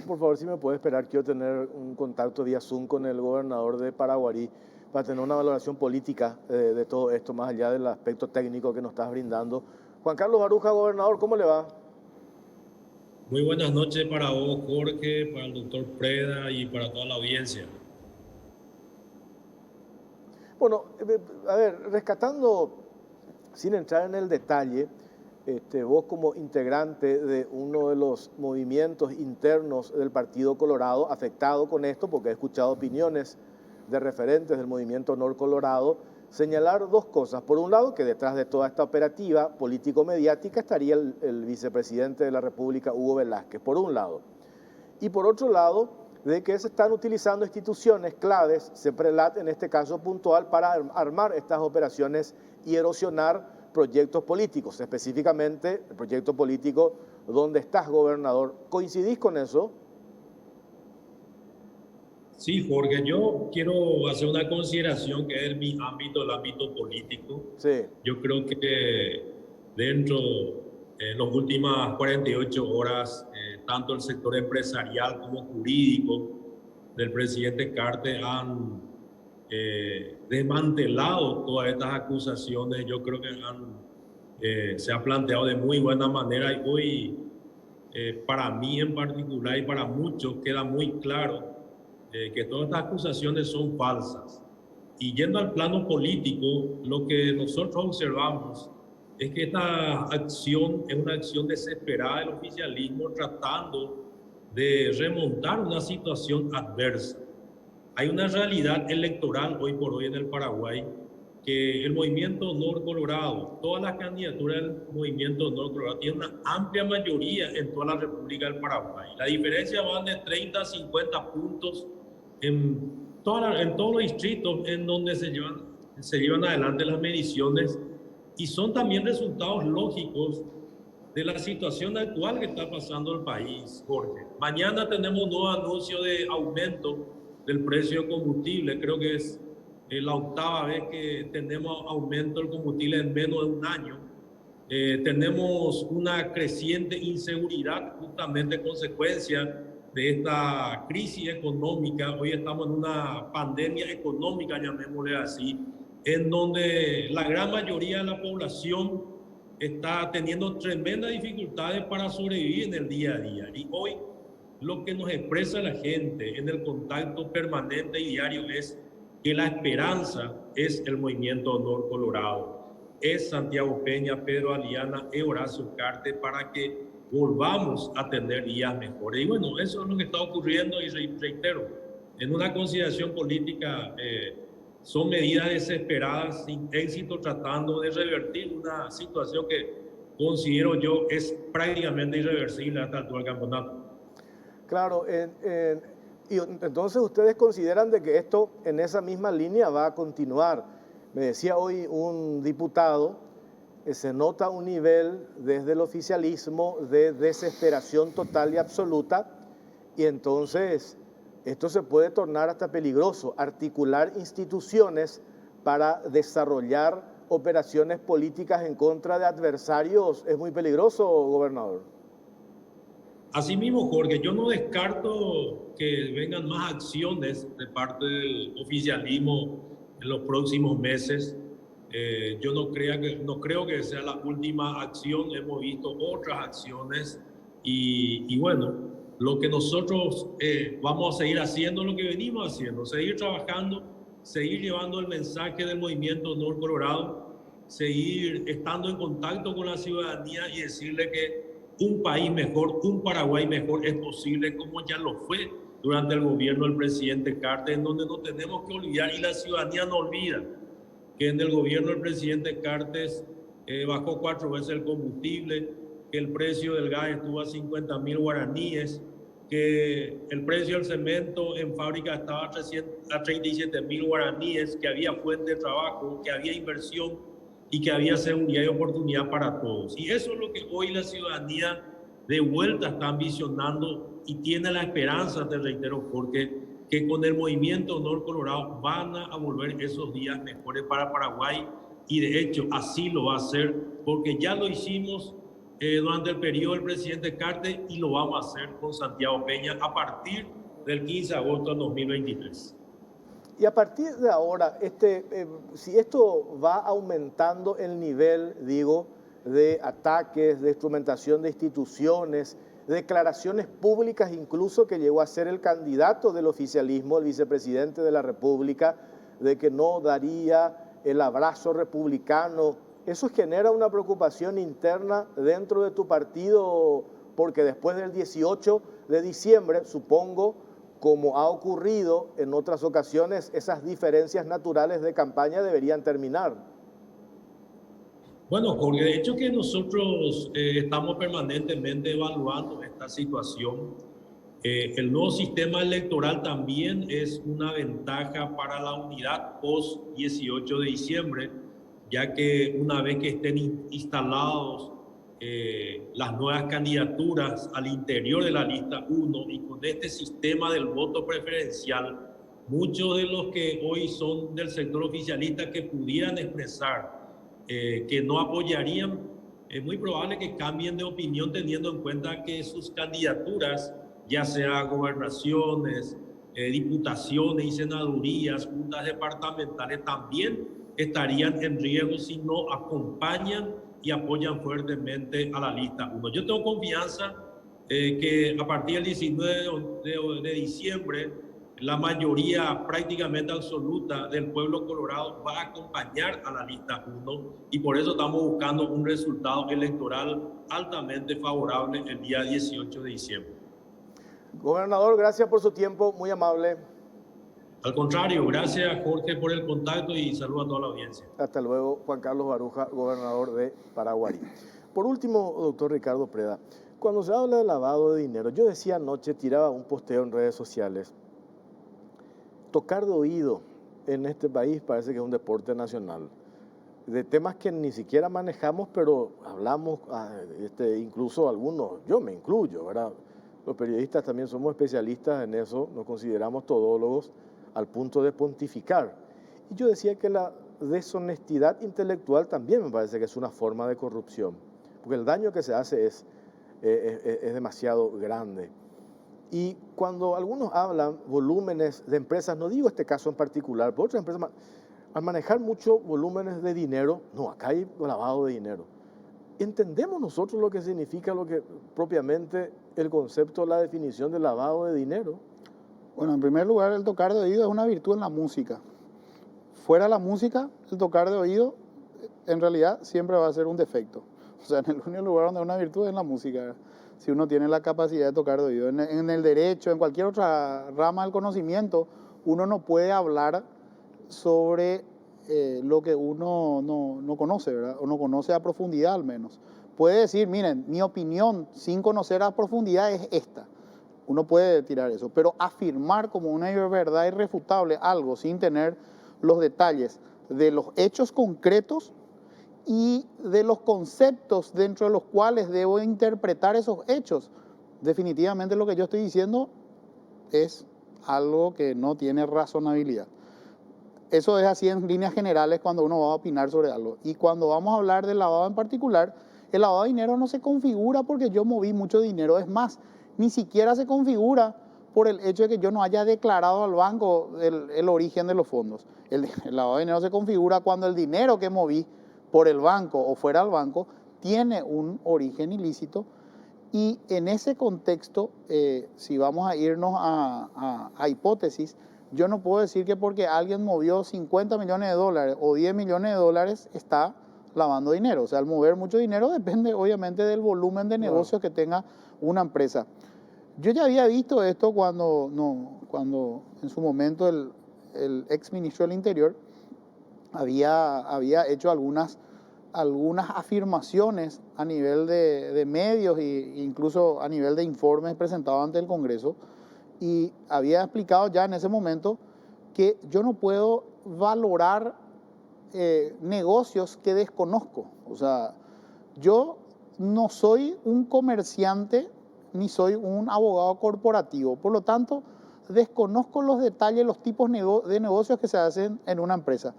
Speaker 1: por favor, si me puede esperar, quiero tener un contacto vía Zoom con el gobernador de Paraguarí para tener una valoración política de todo esto, más allá del aspecto técnico que nos estás brindando. Juan Carlos Baruja, gobernador, ¿cómo le va?
Speaker 3: Muy buenas noches para vos, Jorge, para el doctor Preda y para toda la audiencia.
Speaker 1: Bueno, a ver, rescatando, sin entrar en el detalle, vos como integrante de uno de los movimientos internos del Partido Colorado, afectado con esto, porque he escuchado opiniones de referentes del movimiento Nor Colorado, señalar dos cosas. Por un lado, que detrás de toda esta operativa político-mediática estaría el vicepresidente de la República, Hugo Velázquez, por un lado. Y por otro lado, de que se están utilizando instituciones claves, CEPRELAT en este caso puntual, para armar estas operaciones y erosionar proyectos políticos, específicamente el proyecto político donde estás, gobernador. ¿Coincidís con eso?
Speaker 3: Sí, Jorge, yo quiero hacer una consideración que es mi ámbito, el ámbito político.
Speaker 1: Sí.
Speaker 3: Yo creo que dentro de las últimas 48 horas tanto el sector empresarial como jurídico del presidente Cartes han desmantelado todas estas acusaciones. Yo creo que se ha planteado de muy buena manera, y hoy para mí en particular y para muchos queda muy claro que todas estas acusaciones son falsas. Y yendo al plano político, lo que nosotros observamos es que esta acción es una acción desesperada del oficialismo tratando de remontar una situación adversa. Hay una realidad electoral hoy por hoy en el Paraguay, que el Movimiento Honor Colorado, todas las candidaturas del Movimiento Honor Colorado tienen una amplia mayoría en toda la República del Paraguay. La diferencia va de 30 a 50 puntos en todos los distritos en donde se llevan adelante las mediciones, y son también resultados lógicos de la situación actual que está pasando el país, Jorge. Mañana tenemos un nuevo anuncio de aumento del precio del combustible. Creo que es la octava vez que tenemos aumento del combustible en menos de un año. Tenemos una creciente inseguridad, justamente consecuencia de esta crisis económica. Hoy estamos en una pandemia económica, llamémosle así, en donde la gran mayoría de la población está teniendo tremendas dificultades para sobrevivir en el día a día. Y hoy lo que nos expresa la gente en el contacto permanente y diario es que la esperanza es el Movimiento Honor Colorado, es Santiago Peña, Pedro Aliana, es Horacio Cartes, para que volvamos a tener días mejores. Y bueno, eso es lo que está ocurriendo, y reitero, en una consideración política son medidas desesperadas sin éxito, tratando de revertir una situación que considero yo es prácticamente irreversible hasta el actual campeonato.
Speaker 1: Claro, y entonces ustedes consideran de que esto en esa misma línea va a continuar. Me decía hoy un diputado que se nota un nivel desde el oficialismo de desesperación total y absoluta, y entonces esto se puede tornar hasta peligroso. Articular instituciones para desarrollar operaciones políticas en contra de adversarios es muy peligroso, gobernador.
Speaker 3: Asimismo, Jorge, yo no descarto que vengan más acciones de parte del oficialismo en los próximos meses. Yo no creo que sea la última acción. Hemos visto otras acciones y bueno, lo que nosotros vamos a seguir haciendo, lo que venimos haciendo, seguir trabajando, seguir llevando el mensaje del Movimiento Honor Colorado, seguir estando en contacto con la ciudadanía y decirle que un país mejor, un Paraguay mejor es posible, como ya lo fue durante el gobierno del presidente Cartes, en donde no tenemos que olvidar, y la ciudadanía no olvida, que en el gobierno del presidente Cartes bajó 4 veces el combustible, que el precio del gas estuvo a 50.000 guaraníes, que el precio del cemento en fábrica estaba a 37.000 guaraníes, que había fuente de trabajo, que había inversión y que había seguridad y oportunidad para todos. Y eso es lo que hoy la ciudadanía de vuelta está ambicionando y tiene la esperanza, te reitero, porque que con el Movimiento Honor Colorado van a volver esos días mejores para Paraguay, y de hecho así lo va a hacer, porque ya lo hicimos durante el periodo del presidente Cartes y lo vamos a hacer con Santiago Peña a partir del 15 de agosto de 2023.
Speaker 1: Y a partir de ahora, si esto va aumentando el nivel, digo, de ataques, de instrumentación de instituciones, declaraciones públicas incluso que llegó a ser el candidato del oficialismo, el vicepresidente de la República, de que no daría el abrazo republicano, ¿eso genera una preocupación interna dentro de tu partido? Porque después del 18 de diciembre, supongo, como ha ocurrido en otras ocasiones, esas diferencias naturales de campaña deberían terminar.
Speaker 3: Bueno, Jorge, de hecho que nosotros estamos permanentemente evaluando esta situación. El nuevo sistema electoral también es una ventaja para la unidad post 18 de diciembre, ya que una vez que estén instalados las nuevas candidaturas al interior de la lista 1 y con este sistema del voto preferencial, muchos de los que hoy son del sector oficialista que pudieran expresar que no apoyarían es muy probable que cambien de opinión teniendo en cuenta que sus candidaturas, ya sea gobernaciones, diputaciones y senadurías, juntas departamentales, también estarían en riesgo si no acompañan y apoyan fuertemente a la lista 1. Yo tengo confianza que a partir del 19 de diciembre la mayoría prácticamente absoluta del pueblo colorado va a acompañar a la lista 1 y por eso estamos buscando un resultado electoral altamente favorable el día 18 de diciembre.
Speaker 1: Gobernador, gracias por su tiempo, muy amable.
Speaker 3: Al contrario, gracias Jorge por el contacto y saludo a toda la audiencia.
Speaker 1: Hasta luego, Juan Carlos Baruja, gobernador de Paraguarí. Por último, doctor Ricardo Preda, cuando se habla de lavado de dinero, yo decía anoche, tiraba un posteo en redes sociales, tocar de oído en este país parece que es un deporte nacional, de temas que ni siquiera manejamos, pero hablamos, incluso algunos, yo me incluyo, ¿verdad? Los periodistas también somos especialistas en eso, nos consideramos todólogos al punto de pontificar. Y yo decía que la deshonestidad intelectual también me parece que es una forma de corrupción, porque el daño que se hace es demasiado grande. Y cuando algunos hablan volúmenes de empresas, no digo este caso en particular, pero otras empresas, al manejar muchos volúmenes de dinero, no, acá hay lavado de dinero. ¿Entendemos nosotros lo que significa lo que propiamente el concepto, la definición de lavado de dinero?
Speaker 2: Bueno, en primer lugar, el tocar de oído es una virtud en la música. Fuera de la música, el tocar de oído en realidad siempre va a ser un defecto. O sea, en el único lugar donde hay una virtud es en la música, si uno tiene la capacidad de tocar de oído. En el derecho, en cualquier otra rama del conocimiento, uno no puede hablar sobre lo que uno no conoce, ¿verdad? O no conoce a profundidad al menos. Puede decir, miren, mi opinión sin conocer a profundidad es esta. Uno puede tirar eso, pero afirmar como una verdad irrefutable algo sin tener los detalles de los hechos concretos y de los conceptos dentro de los cuales debo interpretar esos hechos, definitivamente lo que yo estoy diciendo es algo que no tiene razonabilidad. Eso es así en líneas generales cuando uno va a opinar sobre algo. Y cuando vamos a hablar del lavado en particular, el lavado de dinero no se configura porque yo moví mucho dinero. Es más, ni siquiera se configura por el hecho de que yo no haya declarado al banco el origen de los fondos. El lavado de dinero se configura cuando el dinero que moví por el banco o fuera del banco tiene un origen ilícito. Y en ese contexto, si vamos a irnos a hipótesis, yo no puedo decir que porque alguien movió 50 millones de dólares o 10 millones de dólares está lavando dinero. O sea, al mover mucho dinero depende obviamente del volumen de negocios que tenga una empresa. Yo ya había visto esto cuando en su momento el ex ministro del Interior había hecho algunas afirmaciones a nivel de medios e incluso a nivel de informes presentados ante el Congreso, y había explicado ya en ese momento que yo no puedo valorar negocios que desconozco. O sea, yo no soy un comerciante ni soy un abogado corporativo, por lo tanto desconozco los detalles, los tipos de negocios que se hacen en una empresa.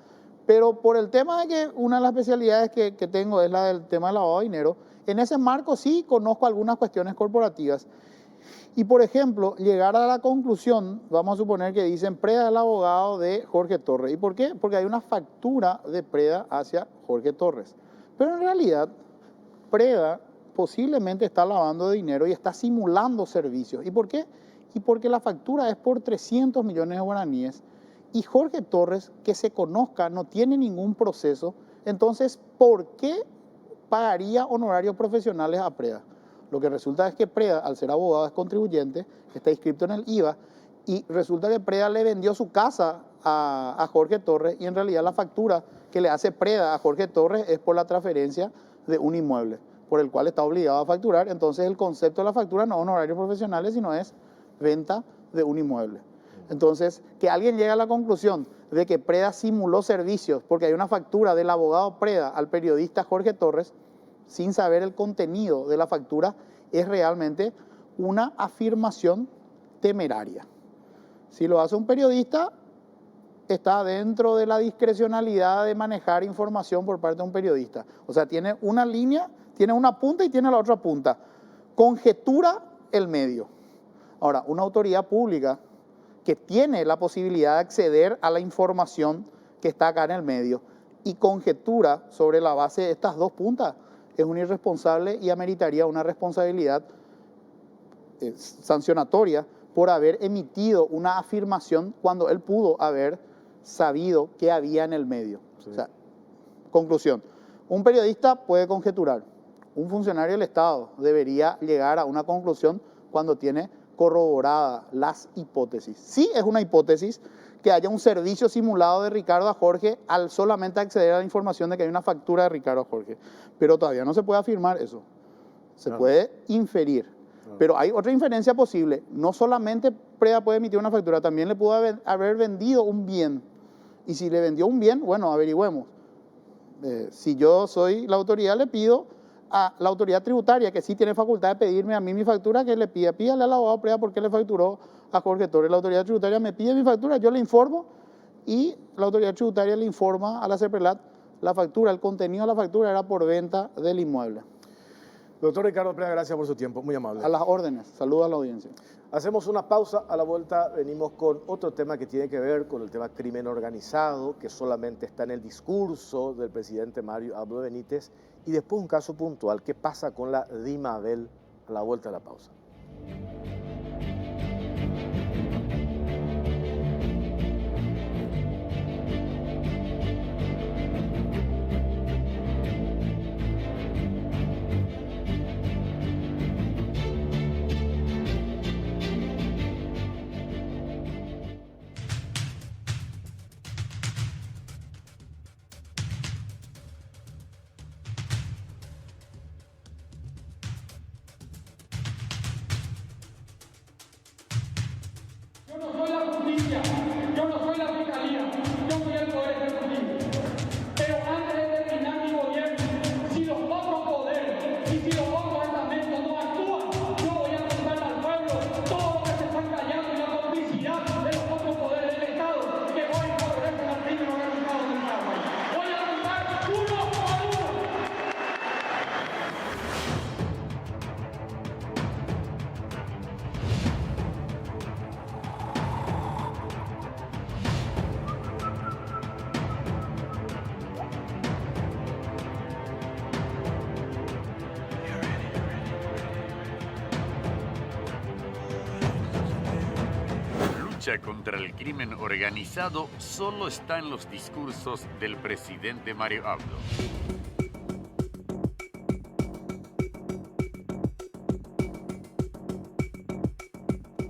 Speaker 2: Pero por el tema de que una de las especialidades que tengo es la del tema del lavado de dinero, en ese marco sí conozco algunas cuestiones corporativas. Y por ejemplo, llegar a la conclusión, vamos a suponer que dicen Preda es el abogado de Jorge Torres. ¿Y por qué? Porque hay una factura de Preda hacia Jorge Torres. Pero en realidad, Preda posiblemente está lavando dinero y está simulando servicios. ¿Y por qué? Y porque la factura es por 300 millones de guaraníes. Y Jorge Torres, que se conozca, no tiene ningún proceso. Entonces, ¿por qué pagaría honorarios profesionales a Preda? Lo que resulta es que Preda, al ser abogado, es contribuyente, está inscrito en el IVA, y resulta que Preda le vendió su casa a Jorge Torres, y en realidad la factura que le hace Preda a Jorge Torres es por la transferencia de un inmueble, por el cual está obligado a facturar. Entonces el concepto de la factura no es honorarios profesionales, sino es venta de un inmueble. Entonces, que alguien llegue a la conclusión de que Preda simuló servicios porque hay una factura del abogado Preda al periodista Jorge Torres, sin saber el contenido de la factura, es realmente una afirmación temeraria. Si lo hace un periodista, está dentro de la discrecionalidad de manejar información por parte de un periodista. O sea, tiene una línea Tiene una punta y tiene la otra punta. Conjetura el medio. Ahora, una autoridad pública que tiene la posibilidad de acceder a la información que está acá en el medio y conjetura sobre la base de estas dos puntas, es un irresponsable y ameritaría una responsabilidad sancionatoria por haber emitido una afirmación cuando él pudo haber sabido qué había en el medio. Sí. O sea, conclusión, un periodista puede conjeturar, un funcionario del Estado debería llegar a una conclusión cuando tiene corroboradas las hipótesis. Sí es una hipótesis que haya un servicio simulado de Ricardo a Jorge al solamente acceder a la información de que hay una factura de Ricardo a Jorge, pero todavía no se puede afirmar eso, se puede inferir. Pero hay otra inferencia posible. No solamente Preda puede emitir una factura, también le pudo haber vendido un bien. Y si le vendió un bien, bueno, averigüemos. Si yo soy la autoridad, le pido a la autoridad tributaria, que sí tiene facultad de pedirme a mí mi factura, que le pida. Pídale al abogado Preda por qué le facturó a Jorge Torres. La autoridad tributaria me pide mi factura, yo le informo y la autoridad tributaria le informa a la CEPRELAT la factura, el contenido de la factura era por venta del inmueble.
Speaker 1: Doctor Ricardo Preda, gracias por su tiempo, muy amable.
Speaker 2: A las órdenes, saludos a la audiencia.
Speaker 1: Hacemos una pausa, a la vuelta venimos con otro tema que tiene que ver con el tema crimen organizado, que solamente está en el discurso del presidente Mario Abdo Benítez, y después un caso puntual, ¿qué pasa con la DIMABEL? A la vuelta de la pausa.
Speaker 4: lucha contra el crimen organizado solo está en los discursos del presidente Mario Abdo.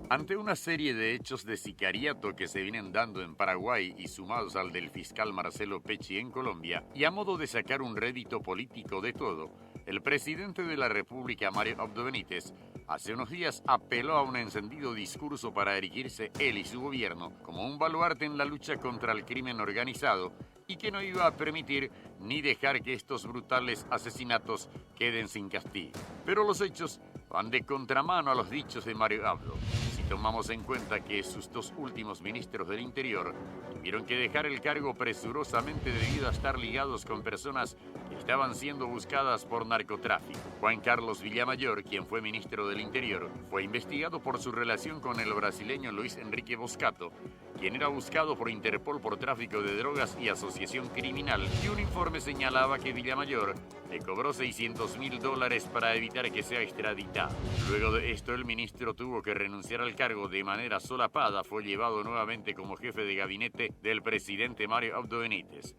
Speaker 4: Ante una serie de hechos de sicariato que se vienen dando en Paraguay y sumados al del fiscal Marcelo Pecci en Colombia, y a modo de sacar un rédito político de todo, el presidente de la República, Mario Abdo Benítez, hace unos días apeló a un encendido discurso para erigirse él y su gobierno como un baluarte en la lucha contra el crimen organizado y que no iba a permitir ni dejar que estos brutales asesinatos queden sin castigo. Pero los hechos van de contramano a los dichos de Mario Abdo. Si tomamos en cuenta que sus dos últimos ministros del Interior tuvieron que dejar el cargo presurosamente debido a estar ligados con personas que estaban siendo buscadas por narcotráfico. Juan Carlos Villamayor, quien fue ministro del Interior, fue investigado por su relación con el brasileño Luis Enrique Boscato, quien era buscado por Interpol por tráfico de drogas y asociación criminal, y un informe señalaba que Villamayor le cobró $600.000 para evitar que sea extraditado. Luego de esto, el ministro tuvo que renunciar al cargo de manera solapada. Fue llevado nuevamente como jefe de gabinete del presidente Mario Abdo Benítez.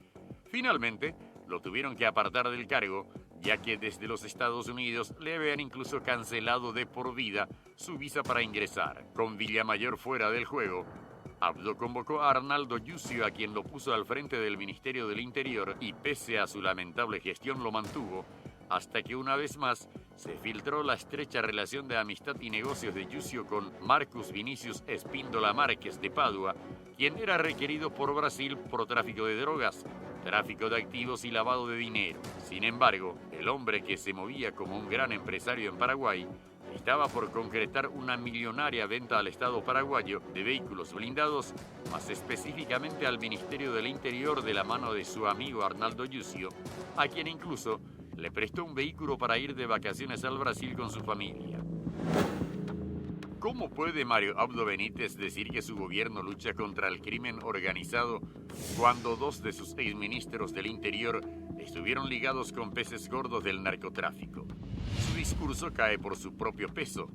Speaker 4: Finalmente, lo tuvieron que apartar del cargo, ya que desde los Estados Unidos le habían incluso cancelado de por vida su visa para ingresar. Con Villamayor fuera del juego, Abdo convocó a Arnaldo Yucio, a quien lo puso al frente del Ministerio del Interior, y pese a su lamentable gestión lo mantuvo, hasta que una vez más se filtró la estrecha relación de amistad y negocios de Yucio con Marcus Vinicius Espíndola Márquez de Padua, quien era requerido por Brasil por tráfico de drogas, tráfico de activos y lavado de dinero. Sin embargo, el hombre que se movía como un gran empresario en Paraguay estaba por concretar una millonaria venta al Estado paraguayo de vehículos blindados, más específicamente al Ministerio del Interior de la mano de su amigo Arnaldo Yucio, a quien incluso le prestó un vehículo para ir de vacaciones al Brasil con su familia. ¿Cómo puede Mario Abdo Benítez decir que su gobierno lucha contra el crimen organizado cuando 2 de sus exministros del Interior estuvieron ligados con peces gordos del narcotráfico? Su discurso cae por su propio peso.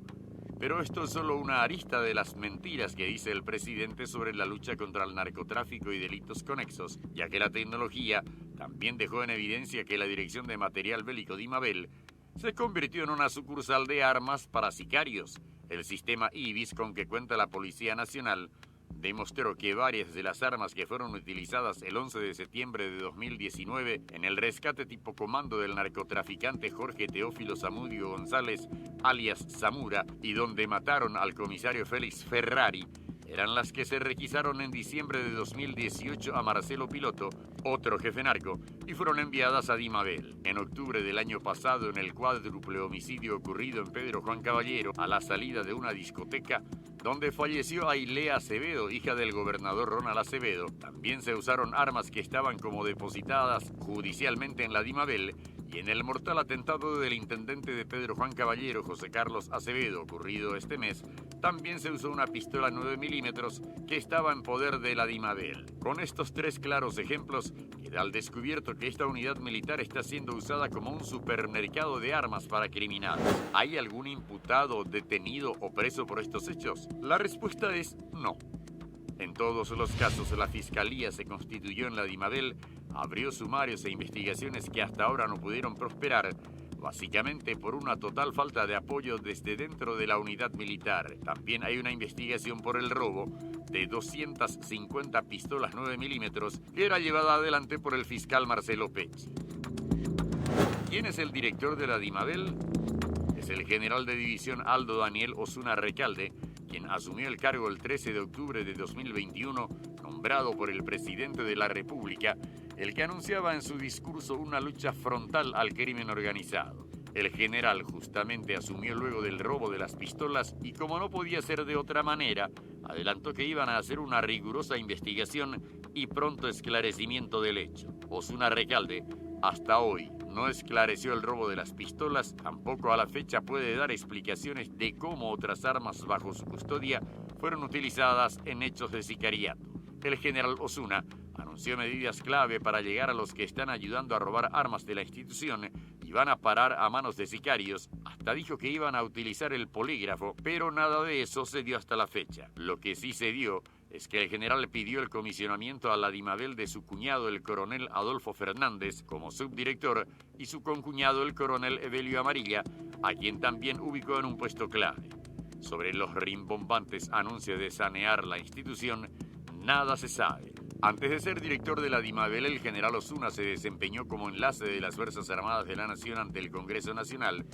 Speaker 4: Pero esto es solo una arista de las mentiras que dice el presidente sobre la lucha contra el narcotráfico y delitos conexos, ya que la tecnología también dejó en evidencia que la Dirección de Material Bélico Dimabel se convirtió en una sucursal de armas para sicarios. El sistema IBIS con que cuenta la Policía Nacional demostró que varias de las armas que fueron utilizadas el 11 de septiembre de 2019 en el rescate tipo comando del narcotraficante Jorge Teófilo Zamudio González, alias Zamura, y donde mataron al comisario Félix Ferrari, eran las que se requisaron en diciembre de 2018 a Marcelo Piloto, otro jefe narco, y fueron enviadas a Dimabel. En octubre del año pasado, en el cuádruple homicidio ocurrido en Pedro Juan Caballero, a la salida de una discoteca, donde falleció Ailea Acevedo, hija del gobernador Ronald Acevedo, también se usaron armas que estaban como depositadas judicialmente en la Dimabel, y en el mortal atentado del intendente de Pedro Juan Caballero, José Carlos Acevedo, ocurrido este mes, también se usó una pistola 9 milímetros que estaba en poder de la Dimabel. Con estos 3 claros ejemplos, queda al descubierto que esta unidad militar está siendo usada como un supermercado de armas para criminales. ¿Hay algún imputado, detenido o preso por estos hechos? La respuesta es no. En todos los casos, la Fiscalía se constituyó en la Dimabel, abrió sumarios e investigaciones que hasta ahora no pudieron prosperar, básicamente por una total falta de apoyo desde dentro de la unidad militar. También hay una investigación por el robo de 250 pistolas 9 milímetros que era llevada adelante por el fiscal Marcelo Pecci. ¿Quién es el director de la Dimabel? Es el general de división Aldo Daniel Osuna Recalde, quien asumió el cargo el 13 de octubre de 2021, nombrado por el presidente de la República, el que anunciaba en su discurso una lucha frontal al crimen organizado. El general justamente asumió luego del robo de las pistolas y, como no podía ser de otra manera, adelantó que iban a hacer una rigurosa investigación y pronto esclarecimiento del hecho. Osuna Recalde, hasta hoy, no esclareció el robo de las pistolas, tampoco a la fecha puede dar explicaciones de cómo otras armas bajo su custodia fueron utilizadas en hechos de sicariato. El general Osuna anunció medidas clave para llegar a los que están ayudando a robar armas de la institución y van a parar a manos de sicarios. Hasta dijo que iban a utilizar el polígrafo, pero nada de eso se dio hasta la fecha. Lo que sí se dio es que el general pidió el comisionamiento a la Dimabel de su cuñado, el coronel Adolfo Fernández, como subdirector, y su concuñado, el coronel Evelio Amarilla, a quien también ubicó en un puesto clave. Sobre los rimbombantes anuncios de sanear la institución, nada se sabe. Antes de ser director de la Dimabel, el general Osuna se desempeñó como enlace de las Fuerzas Armadas de la Nación ante el Congreso Nacional,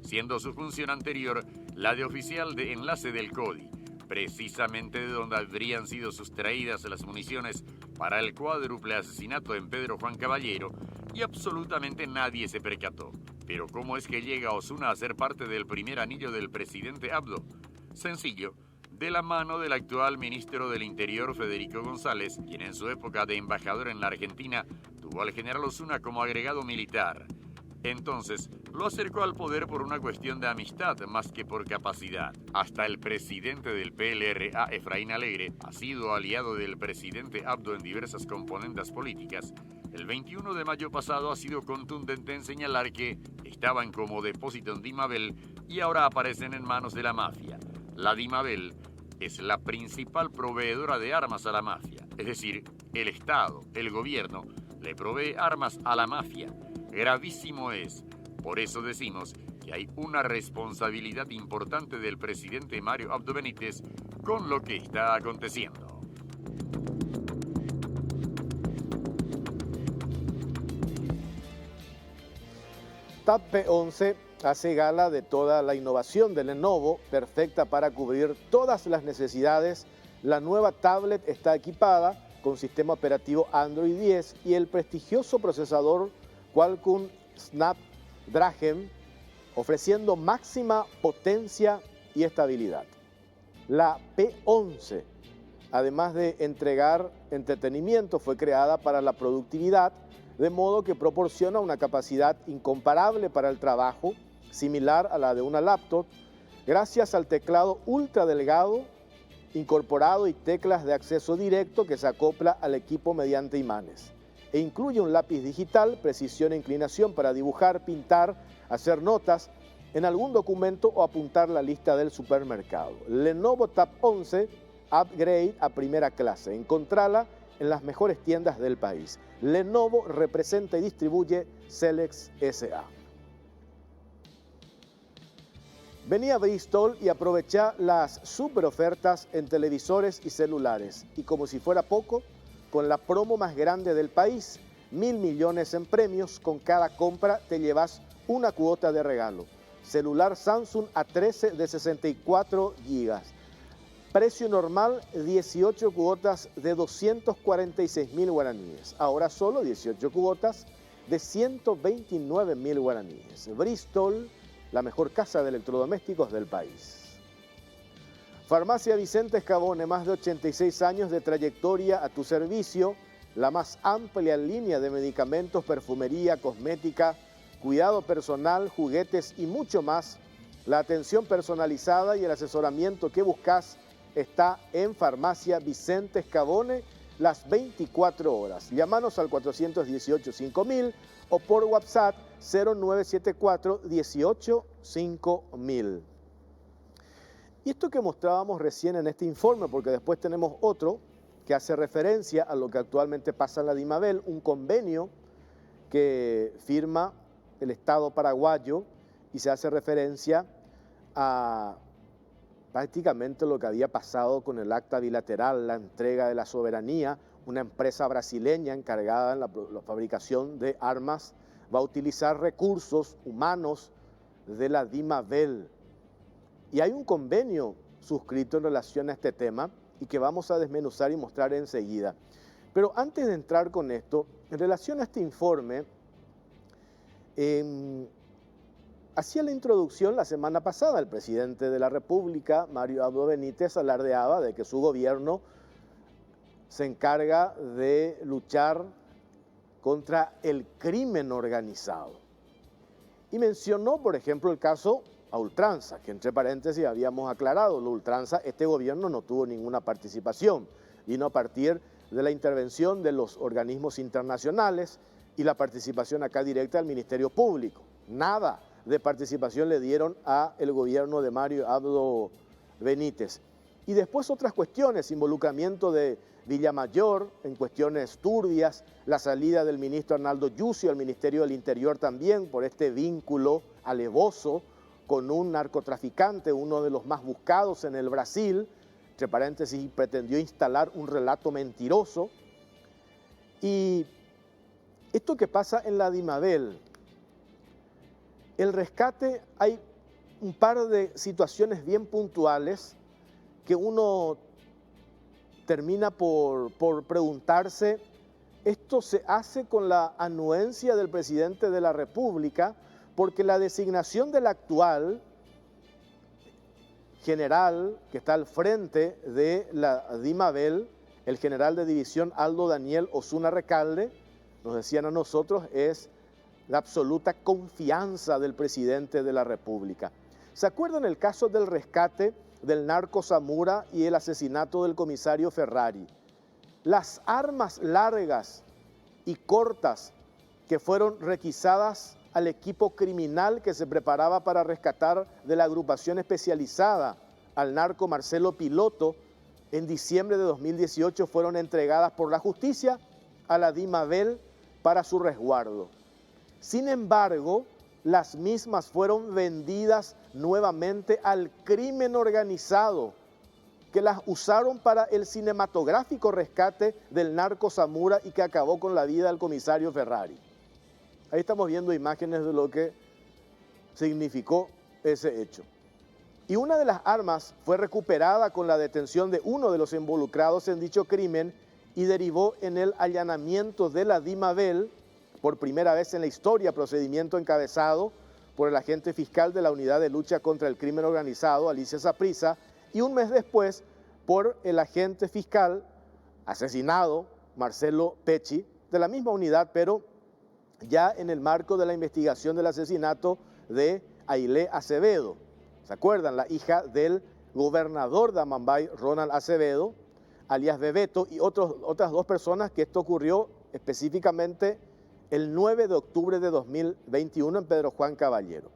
Speaker 4: siendo su función anterior la de oficial de enlace del CODI, precisamente de donde habrían sido sustraídas las municiones para el cuádruple asesinato en Pedro Juan Caballero, y absolutamente nadie se percató. Pero ¿cómo es que llega Osuna a ser parte del primer anillo del presidente Abdo? Sencillo, de la mano del actual ministro del Interior, Federico González, quien en su época de embajador en la Argentina tuvo al general Osuna como agregado militar. Entonces, lo acercó al poder por una cuestión de amistad más que por capacidad. Hasta el presidente del PLRA, Efraín Alegre, ha sido aliado del presidente Abdo en diversas componendas políticas. El 21 de mayo pasado ha sido contundente en señalar que estaban como depósito en Dimabel y ahora aparecen en manos de la mafia. La Dimabel es la principal proveedora de armas a la mafia, es decir, el Estado, el gobierno, le provee armas a la mafia. Gravísimo es. Por eso decimos que hay una responsabilidad importante del presidente Mario Abdo Benítez con lo que está aconteciendo.
Speaker 1: TAP P11 hace gala de toda la innovación de Lenovo, perfecta para cubrir todas las necesidades. La nueva tablet está equipada con sistema operativo Android 10 y el prestigioso procesador Qualcomm Snapdragon, ofreciendo máxima potencia y estabilidad. La P11, además de entregar entretenimiento, fue creada para la productividad, de modo que proporciona una capacidad incomparable para el trabajo, similar a la de una laptop, gracias al teclado ultra delgado incorporado y teclas de acceso directo que se acopla al equipo mediante imanes. E incluye un lápiz digital, precisión e inclinación para dibujar, pintar, hacer notas en algún documento o apuntar la lista del supermercado. Lenovo Tab 11, upgrade a primera clase. Encontrala en las mejores tiendas del país. Lenovo representa y distribuye Celex S.A. Vení a Bristol y aprovecha las super ofertas en televisores y celulares. Y como si fuera poco, con la promo más grande del país, 1.000 millones en premios, con cada compra te llevas una cuota de regalo. Celular Samsung A13 de 64 GB. Precio normal, 18 cuotas de 246.000 guaraníes. Ahora solo 18 cuotas de 129.000 guaraníes. Bristol, la mejor casa de electrodomésticos del país. Farmacia Vicente Scabone, más de 86 años de trayectoria a tu servicio. La más amplia línea de medicamentos, perfumería, cosmética, cuidado personal, juguetes y mucho más. La atención personalizada y el asesoramiento que buscas está en Farmacia Vicente Scabone las 24 horas. Llámanos al 418-5000 o por WhatsApp 0974-18-5000. Y esto que mostrábamos recién en este informe, porque después tenemos otro que hace referencia a lo que actualmente pasa en la Dimabel, un convenio que firma el Estado paraguayo y se hace referencia a prácticamente lo que había pasado con el acta bilateral, la entrega de la soberanía. Una empresa brasileña encargada en la fabricación de armas va a utilizar recursos humanos de la Dimabel. Y hay un convenio suscrito en relación a este tema y que vamos a desmenuzar y mostrar enseguida. Pero antes de entrar con esto, en relación a este informe, hacía la introducción la semana pasada. El presidente de la República, Mario Abdo Benítez, alardeaba de que su gobierno se encarga de luchar contra el crimen organizado. Y mencionó, por ejemplo, el caso a ultranza, que entre paréntesis habíamos aclarado, la ultranza, este gobierno no tuvo ninguna participación, vino a partir de la intervención de los organismos internacionales y la participación acá directa del Ministerio Público. Nada de participación le dieron al gobierno de Mario Abdo Benítez. Y después otras cuestiones, involucramiento de Villamayor en cuestiones turbias, la salida del ministro Arnaldo Yucio al Ministerio del Interior también por este vínculo alevoso con un narcotraficante, uno de los más buscados en el Brasil, entre paréntesis, pretendió instalar un relato mentiroso. Y esto que pasa en la Dimabel, el rescate, hay un par de situaciones bien puntuales que uno termina por preguntarse, ¿esto se hace con la anuencia del presidente de la República? Porque la designación del actual general que está al frente de la Dimabel, el general de división Aldo Daniel Osuna Recalde, nos decían a nosotros, es la absoluta confianza del presidente de la República. ¿Se acuerdan el caso del rescate del narco Zamora y el asesinato del comisario Ferrari? Las armas largas y cortas que fueron requisadas al equipo criminal que se preparaba para rescatar de la agrupación especializada al narco Marcelo Piloto, en diciembre de 2018 fueron entregadas por la justicia a la Dimabel para su resguardo. Sin embargo, las mismas fueron vendidas nuevamente al crimen organizado, que las usaron para el cinematográfico rescate del narco Zamora y que acabó con la vida del comisario Ferrari. Ahí estamos viendo imágenes de lo que significó ese hecho. Y una de las armas fue recuperada con la detención de uno de los involucrados en dicho crimen y derivó en el allanamiento de la Dimabel, por primera vez en la historia, procedimiento encabezado por el agente fiscal de la Unidad de Lucha contra el Crimen Organizado, Alicia Saprissa, y un mes después por el agente fiscal asesinado, Marcelo Pecci, de la misma unidad, pero ya en el marco de la investigación del asesinato de Ailé Acevedo. ¿Se acuerdan? La hija del gobernador de Amambay, Ronald Acevedo, alias Bebeto, y otras dos personas, que esto ocurrió específicamente el 9 de octubre de 2021 en Pedro Juan Caballero.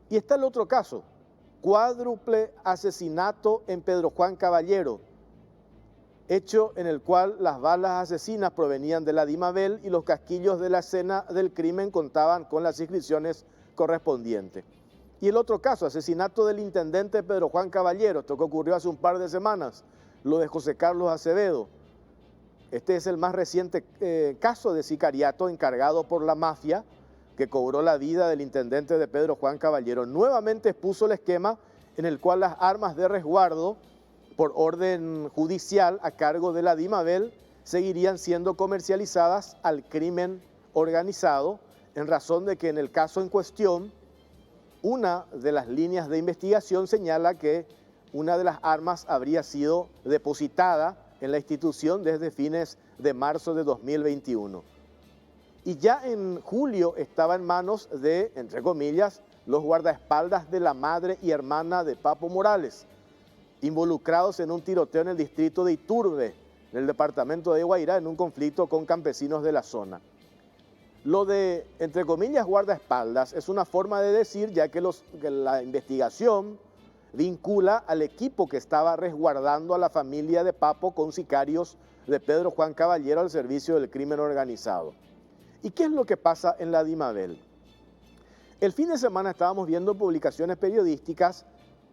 Speaker 1: Y está el otro caso, cuádruple asesinato en Pedro Juan Caballero, hecho en el cual las balas asesinas provenían de la Dimabel y los casquillos de la escena del crimen contaban con las inscripciones correspondientes. Y el otro caso, asesinato del intendente Pedro Juan Caballero, esto que ocurrió hace un par de semanas, lo de José Carlos Acevedo. Este es el más reciente caso de sicariato encargado por la mafia que cobró la vida del intendente de Pedro Juan Caballero. Nuevamente expuso el esquema en el cual las armas de resguardo por orden judicial a cargo de la Dimabel seguirían siendo comercializadas al crimen organizado, en razón de que en el caso en cuestión, una de las líneas de investigación señala que una de las armas habría sido depositada en la institución desde fines de marzo de 2021. Y ya en julio estaba en manos de, entre comillas, los guardaespaldas de la madre y hermana de Papo Morales, involucrados en un tiroteo en el distrito de Iturbe, en el departamento de Guairá, en un conflicto con campesinos de la zona. Lo de, entre comillas, guardaespaldas es una forma de decir, ya que la investigación vincula al equipo que estaba resguardando a la familia de Papo con sicarios de Pedro Juan Caballero al servicio del crimen organizado. ¿Y qué es lo que pasa en la Dimabel? El fin de semana estábamos viendo publicaciones periodísticas,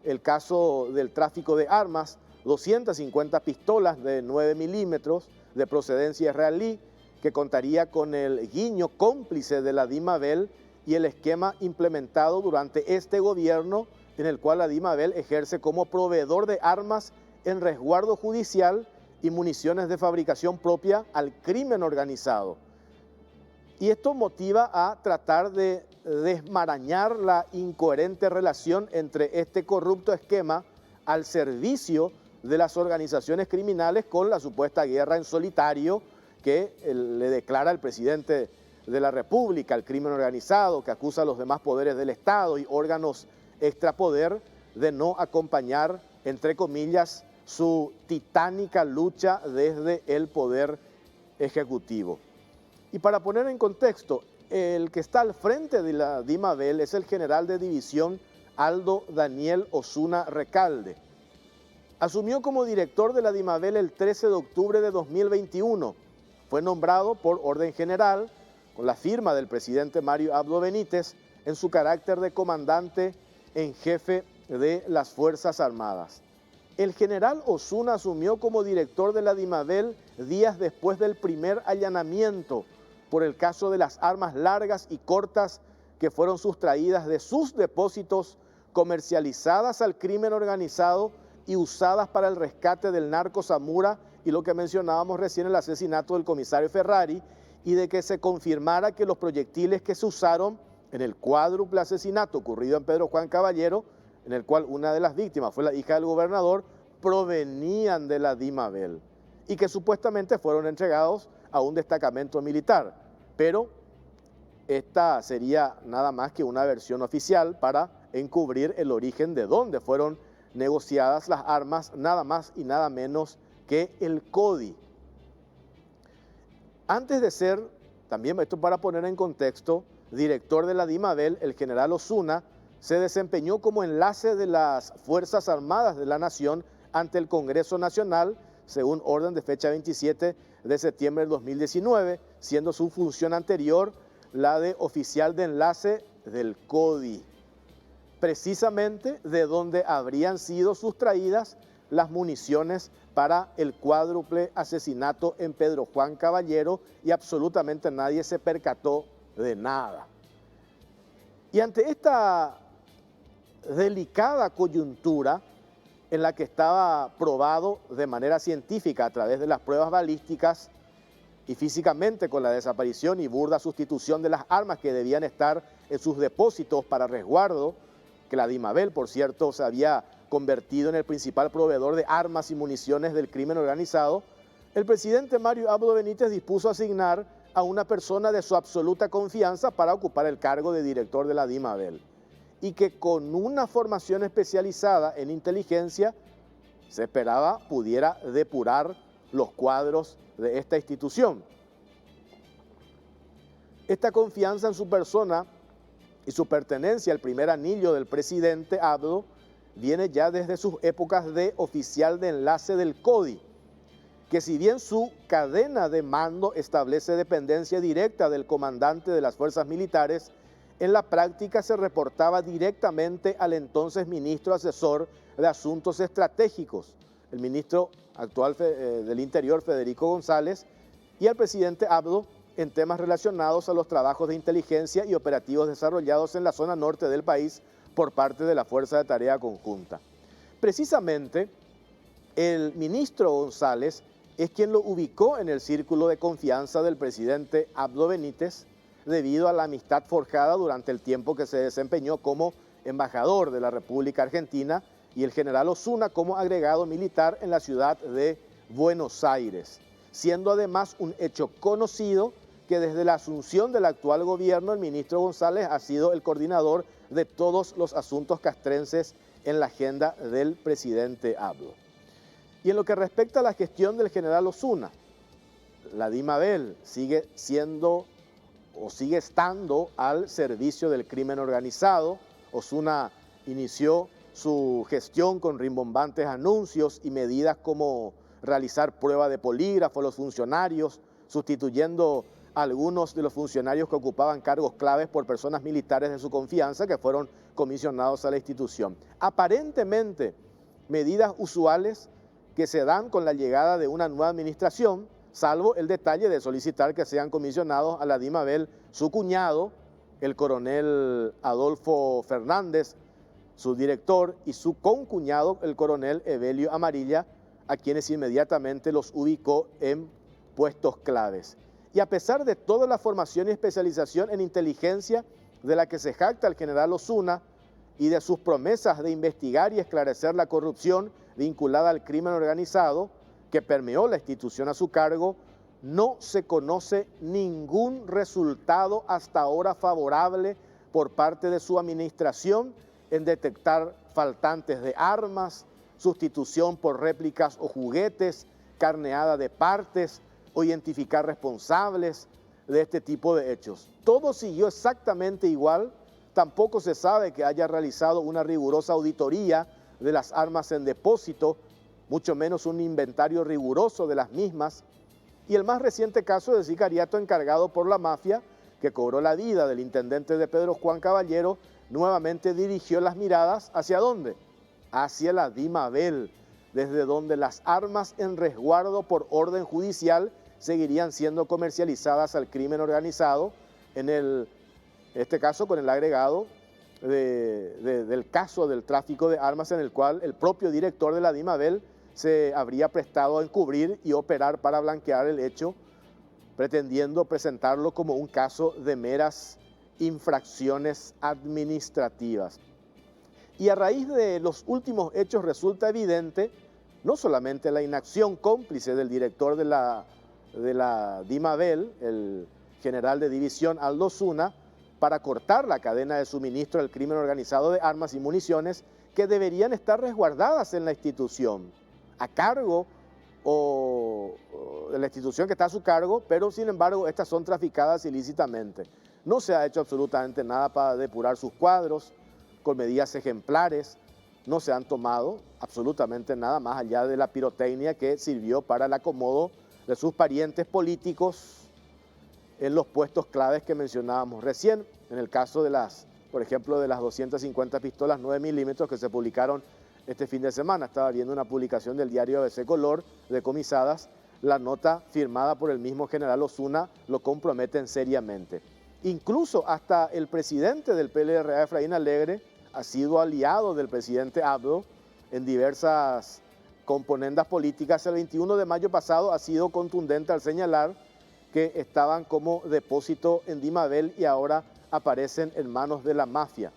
Speaker 1: el caso del tráfico de armas, 250 pistolas de 9 milímetros de procedencia israelí, que contaría con el guiño cómplice de la Dimabel y el esquema implementado durante este gobierno, en el cual la Dimabel ejerce como proveedor de armas en resguardo judicial y municiones de fabricación propia al crimen organizado. Y esto motiva a tratar de desmarañar la incoherente relación entre este corrupto esquema al servicio de las organizaciones criminales con la supuesta guerra en solitario que le declara el presidente de la República, el crimen organizado, que acusa a los demás poderes del Estado y órganos extrapoder de no acompañar, entre comillas, su titánica lucha desde el poder ejecutivo. Y para poner en contexto, el que está al frente de la Dimabel es el general de división Aldo Daniel Osuna Recalde. Asumió como director de la Dimabel el 13 de octubre de 2021. Fue nombrado por orden general, con la firma del presidente Mario Abdo Benítez, en su carácter de comandante en jefe de las Fuerzas Armadas. El general Osuna asumió como director de la Dimabel días después del primer allanamiento por el caso de las armas largas y cortas que fueron sustraídas de sus depósitos, comercializadas al crimen organizado y usadas para el rescate del narco Zamora, y lo que mencionábamos recién, el asesinato del comisario Ferrari, y de que se confirmara que los proyectiles que se usaron en el cuádruple asesinato ocurrido en Pedro Juan Caballero, en el cual una de las víctimas fue la hija del gobernador, provenían de la Dimabel y que supuestamente fueron entregados a un destacamento militar. Pero esta sería nada más que una versión oficial para encubrir el origen de dónde fueron negociadas las armas, nada más y nada menos que el CODI. Antes de ser, también esto para poner en contexto, director de la Dimabel, el general Osuna se desempeñó como enlace de las Fuerzas Armadas de la Nación ante el Congreso Nacional, según orden de fecha 27 de septiembre del 2019, siendo su función anterior la de oficial de enlace del CODI, precisamente de donde habrían sido sustraídas las municiones para el cuádruple asesinato en Pedro Juan Caballero, y absolutamente nadie se percató de nada. Y ante esta delicada coyuntura en la que estaba probado de manera científica a través de las pruebas balísticas y físicamente con la desaparición y burda sustitución de las armas que debían estar en sus depósitos para resguardo, que la Dimabel, por cierto, se había convertido en el principal proveedor de armas y municiones del crimen organizado, el presidente Mario Abdo Benítez dispuso asignar a una persona de su absoluta confianza para ocupar el cargo de director de la DIMABEL y que con una formación especializada en inteligencia se esperaba pudiera depurar los cuadros de esta institución. Esta confianza en su persona y su pertenencia al primer anillo del presidente Abdo viene ya desde sus épocas de oficial de enlace del CODI, que si bien su cadena de mando establece dependencia directa del comandante de las fuerzas militares, en la práctica se reportaba directamente al entonces ministro asesor de Asuntos Estratégicos, el ministro actual del Interior, Federico González, y al presidente Abdo en temas relacionados a los trabajos de inteligencia y operativos desarrollados en la zona norte del país por parte de la Fuerza de Tarea Conjunta. Precisamente, el ministro González es quien lo ubicó en el círculo de confianza del presidente Abdo Benítez debido a la amistad forjada durante el tiempo que se desempeñó como embajador de la República Argentina y el general Osuna como agregado militar en la ciudad de Buenos Aires, siendo además un hecho conocido que desde la asunción del actual gobierno el ministro González ha sido el coordinador de todos los asuntos castrenses en la agenda del presidente Abdo. Y en lo que respecta a la gestión del general Osuna, la DIMABEL sigue siendo o sigue estando al servicio del crimen organizado. Osuna inició su gestión con rimbombantes anuncios y medidas como realizar prueba de polígrafo a los funcionarios, sustituyendo a algunos de los funcionarios que ocupaban cargos claves por personas militares de su confianza que fueron comisionados a la institución. Aparentemente, medidas usuales que se dan con la llegada de una nueva administración, salvo el detalle de solicitar que sean comisionados a la DIMABEL su cuñado, el coronel Adolfo Fernández, su director, y su concuñado, el coronel Evelio Amarilla, a quienes inmediatamente los ubicó en puestos claves. Y a pesar de toda la formación y especialización en inteligencia de la que se jacta el general Osuna y de sus promesas de investigar y esclarecer la corrupción vinculada al crimen organizado que permeó la institución a su cargo, no se conoce ningún resultado hasta ahora favorable por parte de su administración en detectar faltantes de armas, sustitución por réplicas o juguetes, carneada de partes o identificar responsables de este tipo de hechos. Todo siguió exactamente igual, tampoco se sabe que haya realizado una rigurosa auditoría de las armas en depósito, mucho menos un inventario riguroso de las mismas, y el más reciente caso del sicariato encargado por la mafia, que cobró la vida del intendente de Pedro Juan Caballero, nuevamente dirigió las miradas ¿hacia dónde? Hacia la DIMABEL, desde donde las armas en resguardo por orden judicial seguirían siendo comercializadas al crimen organizado, en este caso con el agregado del caso del tráfico de armas en el cual el propio director de la DIMABEL se habría prestado a encubrir y operar para blanquear el hecho, pretendiendo presentarlo como un caso de meras infracciones administrativas. Y a raíz de los últimos hechos resulta evidente no solamente la inacción cómplice del director de la DIMABEL, el general de división Aldo Osuna, para cortar la cadena de suministro del crimen organizado de armas y municiones que deberían estar resguardadas en la institución, a cargo o de la institución que está a su cargo, pero sin embargo estas son traficadas ilícitamente. No se ha hecho absolutamente nada para depurar sus cuadros con medidas ejemplares, no se han tomado absolutamente nada más allá de la pirotecnia que sirvió para el acomodo de sus parientes políticos en los puestos claves que mencionábamos recién, en el caso de por ejemplo, de las 250 pistolas 9 milímetros que se publicaron este fin de semana. Estaba viendo una publicación del diario ABC Color, decomisadas. La nota firmada por el mismo general Osuna lo comprometen seriamente. Incluso hasta el presidente del PLRA, Efraín Alegre, ha sido aliado del presidente Abdo en diversas componendas políticas. El 21 de mayo pasado ha sido contundente al señalar que estaban como depósito en DIMABEL y ahora aparecen en manos de la mafia.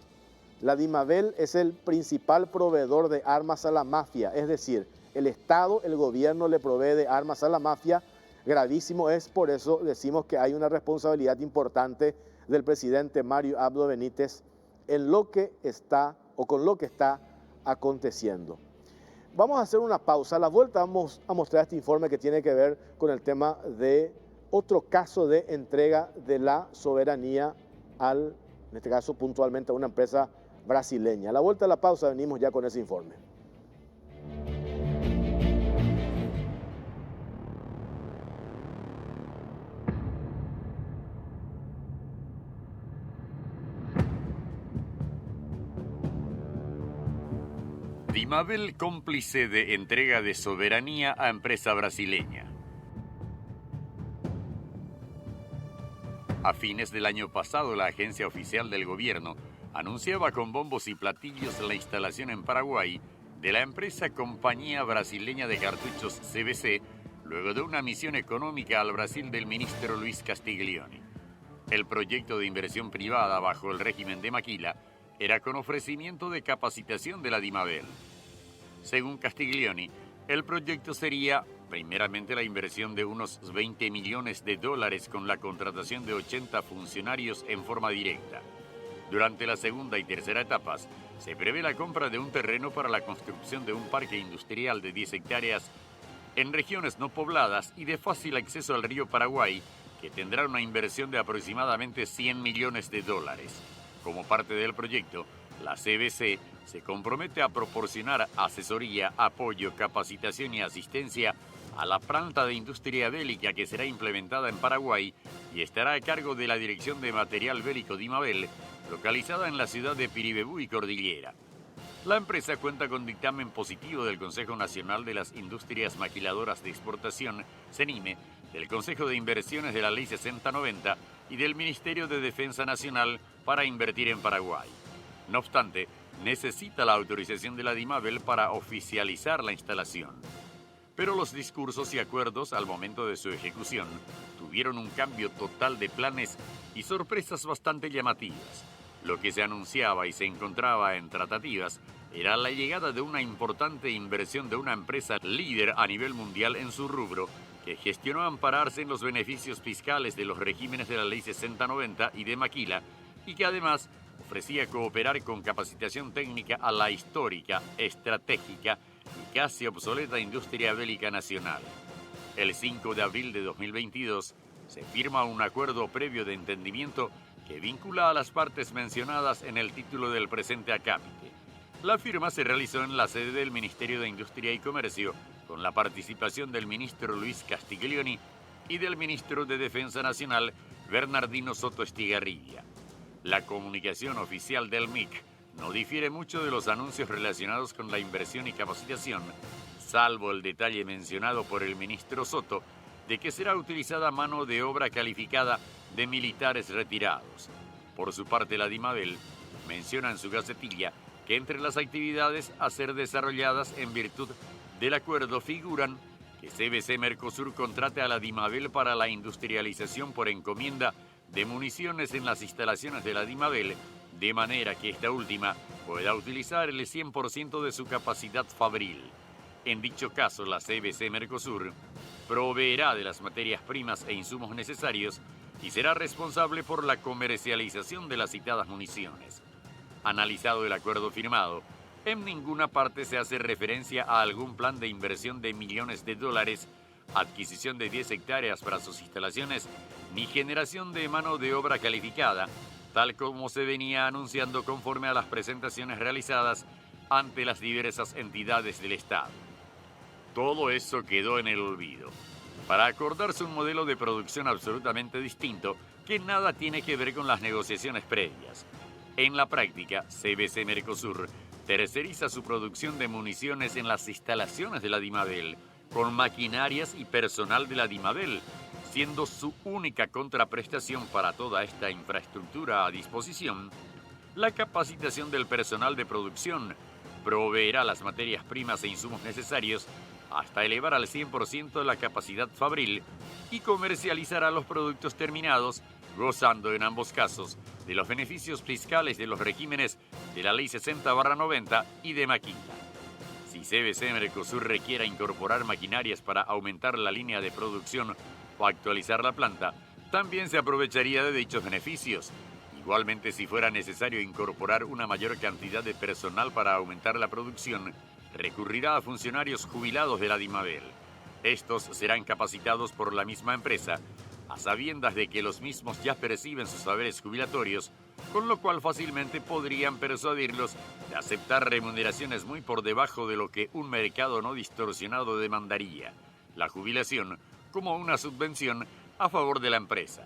Speaker 1: La DIMABEL es el principal proveedor de armas a la mafia, es decir, el Estado, el gobierno le provee de armas a la mafia gravísimo. Es por eso decimos que hay una responsabilidad importante del presidente Mario Abdo Benítez en lo que está o con lo que está aconteciendo. Vamos a hacer una pausa. A la vuelta vamos a mostrar este informe que tiene que ver con el tema de otro caso de entrega de la soberanía en este caso puntualmente a una empresa brasileña. A la vuelta de la pausa venimos ya con ese informe.
Speaker 4: Dimabel cómplice de entrega de soberanía a empresa brasileña. A fines del año pasado, la agencia oficial del gobierno anunciaba con bombos y platillos la instalación en Paraguay de la empresa Compañía Brasileña de Cartuchos CBC, luego de una misión económica al Brasil del ministro Luis Castiglioni. El proyecto de inversión privada bajo el régimen de Maquila era con ofrecimiento de capacitación de la Dimabel. Según Castiglioni, el proyecto sería primeramente la inversión de unos $20 millones con la contratación de 80 funcionarios en forma directa. Durante la segunda y tercera etapas, se prevé la compra de un terreno para la construcción de un parque industrial de 10 hectáreas en regiones no pobladas y de fácil acceso al río Paraguay, que tendrá una inversión de aproximadamente $100 millones. Como parte del proyecto, la CBC se compromete a proporcionar asesoría, apoyo, capacitación y asistencia a la planta de industria bélica que será implementada en Paraguay y estará a cargo de la Dirección de Material Bélico Dimabel, localizada en la ciudad de Piribebú y Cordillera. La empresa cuenta con dictamen positivo del Consejo Nacional de las Industrias Maquiladoras de Exportación, CENIME, del Consejo de Inversiones de la Ley 6090 y del Ministerio de Defensa Nacional para invertir en Paraguay. No obstante, necesita la autorización de la Dimabel para oficializar la instalación. Pero los discursos y acuerdos al momento de su ejecución tuvieron un cambio total de planes y sorpresas bastante llamativas. Lo que se anunciaba y se encontraba en tratativas era la llegada de una importante inversión de una empresa líder a nivel mundial en su rubro, que gestionó ampararse en los beneficios fiscales de los regímenes de la Ley 6090 y de Maquila, y que además ofrecía cooperar con capacitación técnica a la histórica, estratégica y casi obsoleta industria bélica nacional. El 5 de abril de 2022 se firma un acuerdo previo de entendimiento que vincula a las partes mencionadas en el título del presente acápite. La firma se realizó en la sede del Ministerio de Industria y Comercio, con la participación del ministro Luis Castiglioni y del ministro de Defensa Nacional, Bernardino Soto Estigarribia. La comunicación oficial del MIC no difiere mucho de los anuncios relacionados con la inversión y capacitación, salvo el detalle mencionado por el ministro Soto de que será utilizada mano de obra calificada de militares retirados. Por su parte, la Dimabel menciona en su gacetilla que entre las actividades a ser desarrolladas en virtud del acuerdo figuran que CBC Mercosur contrate a la Dimabel para la industrialización por encomienda de municiones en las instalaciones de la Dimabel, de manera que esta última pueda utilizar el 100% de su capacidad fabril. En dicho caso, la CBC Mercosur proveerá de las materias primas e insumos necesarios y será responsable por la comercialización de las citadas municiones. Analizado el acuerdo firmado, en ninguna parte se hace referencia a algún plan de inversión de millones de dólares, adquisición de 10 hectáreas para sus instalaciones, ni generación de mano de obra calificada, tal como se venía anunciando conforme a las presentaciones realizadas ante las diversas entidades del Estado. Todo eso quedó en el olvido, para acordarse un modelo de producción absolutamente distinto que nada tiene que ver con las negociaciones previas. En la práctica, CBC Mercosur terceriza su producción de municiones en las instalaciones de la Dimabel, con maquinarias y personal de la Dimabel, siendo su única contraprestación para toda esta infraestructura a disposición la capacitación del personal de producción. Proveerá las materias primas e insumos necesarios hasta elevar al 100% la capacidad fabril y comercializará los productos terminados, gozando en ambos casos de los beneficios fiscales de los regímenes de la Ley 60/90 y de Maquila. Si CBC Mercosur requiera incorporar maquinarias para aumentar la línea de producción o actualizar la planta, también se aprovecharía de dichos beneficios. Igualmente, si fuera necesario incorporar una mayor cantidad de personal para aumentar la producción, recurrirá a funcionarios jubilados de la Dimabel. Estos serán capacitados por la misma empresa, a sabiendas de que los mismos ya perciben sus saberes jubilatorios, con lo cual fácilmente podrían persuadirlos de aceptar remuneraciones muy por debajo de lo que un mercado no distorsionado demandaría, la jubilación como una subvención a favor de la empresa.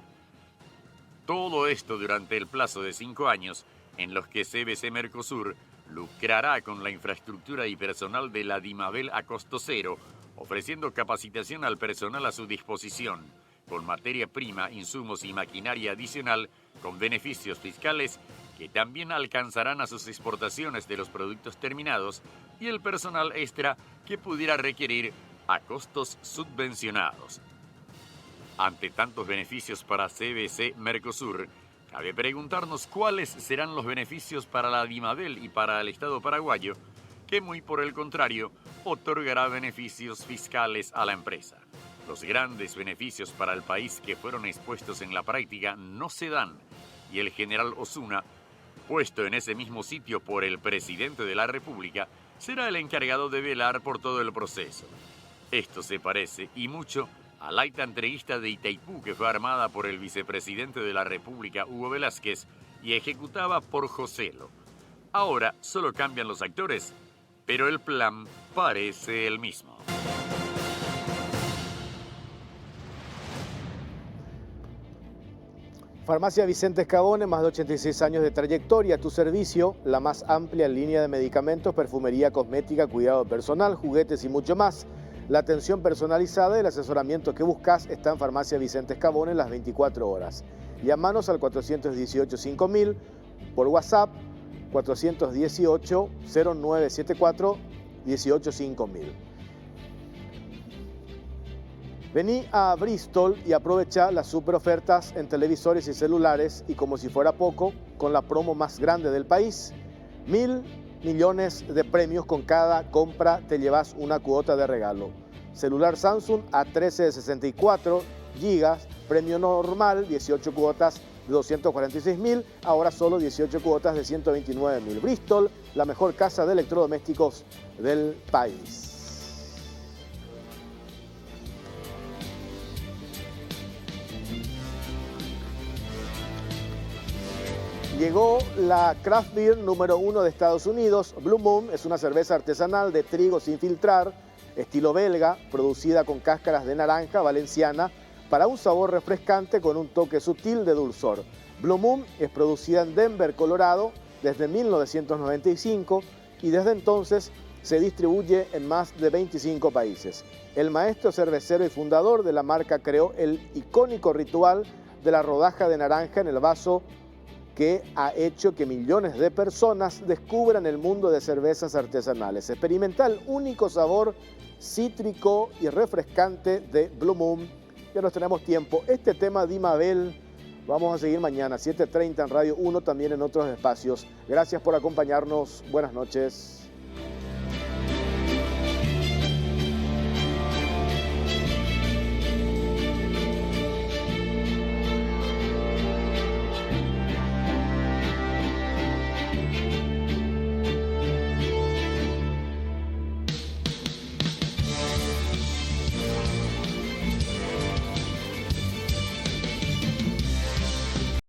Speaker 4: Todo esto durante el plazo de 5 años en los que CBC Mercosur lucrará con la infraestructura y personal de la Dimabel a costo cero, ofreciendo capacitación al personal a su disposición, con materia prima, insumos y maquinaria adicional, con beneficios fiscales que también alcanzarán a sus exportaciones de los productos terminados y el personal extra que pudiera requerir a costos subvencionados. Ante tantos beneficios para CBC Mercosur, cabe preguntarnos cuáles serán los beneficios para la Dimabel y para el Estado paraguayo, que muy por el contrario otorgará beneficios fiscales a la empresa. Los grandes beneficios para el país que fueron expuestos en la práctica no se dan, y el general Osuna, puesto en ese mismo sitio por el presidente de la República, será el encargado de velar por todo el proceso. Esto se parece, y mucho, a la acta entreguista de Itaipú, que fue armada por el vicepresidente de la República, Hugo Velázquez, y ejecutada por Joselo. Ahora solo cambian los actores, pero el plan parece el mismo.
Speaker 1: Farmacia Vicente Escabone, más de 86 años de trayectoria a tu servicio, la más amplia línea de medicamentos, perfumería, cosmética, cuidado personal, juguetes y mucho más. La atención personalizada y el asesoramiento que buscas está en Farmacia Vicente Escabone las 24 horas. Llámanos al 418-5000, por WhatsApp 418-0974-185000. Vení a Bristol y aprovecha las super ofertas en televisores y celulares y como si fuera poco, con la promo más grande del país, 1.000 millones de premios. Con cada compra te llevas una cuota de regalo. Celular Samsung A13 de 64 GB, premio normal, 18 cuotas de 246.000, ahora solo 18 cuotas de 129.000. Bristol, la mejor casa de electrodomésticos del país. Llegó la craft beer número 1 de Estados Unidos. Blue Moon es una cerveza artesanal de trigo sin filtrar, estilo belga, producida con cáscaras de naranja valenciana para un sabor refrescante con un toque sutil de dulzor. Blue Moon es producida en Denver, Colorado, desde 1995 y desde entonces se distribuye en más de 25 países. El maestro cervecero y fundador de la marca creó el icónico ritual de la rodaja de naranja en el vaso, que ha hecho que millones de personas descubran el mundo de cervezas artesanales. Experimenta el único sabor cítrico y refrescante de Blue Moon. Ya nos tenemos tiempo. Este tema Dimabel vamos a seguir mañana, 7:30 en Radio 1, también en otros espacios. Gracias por acompañarnos. Buenas noches.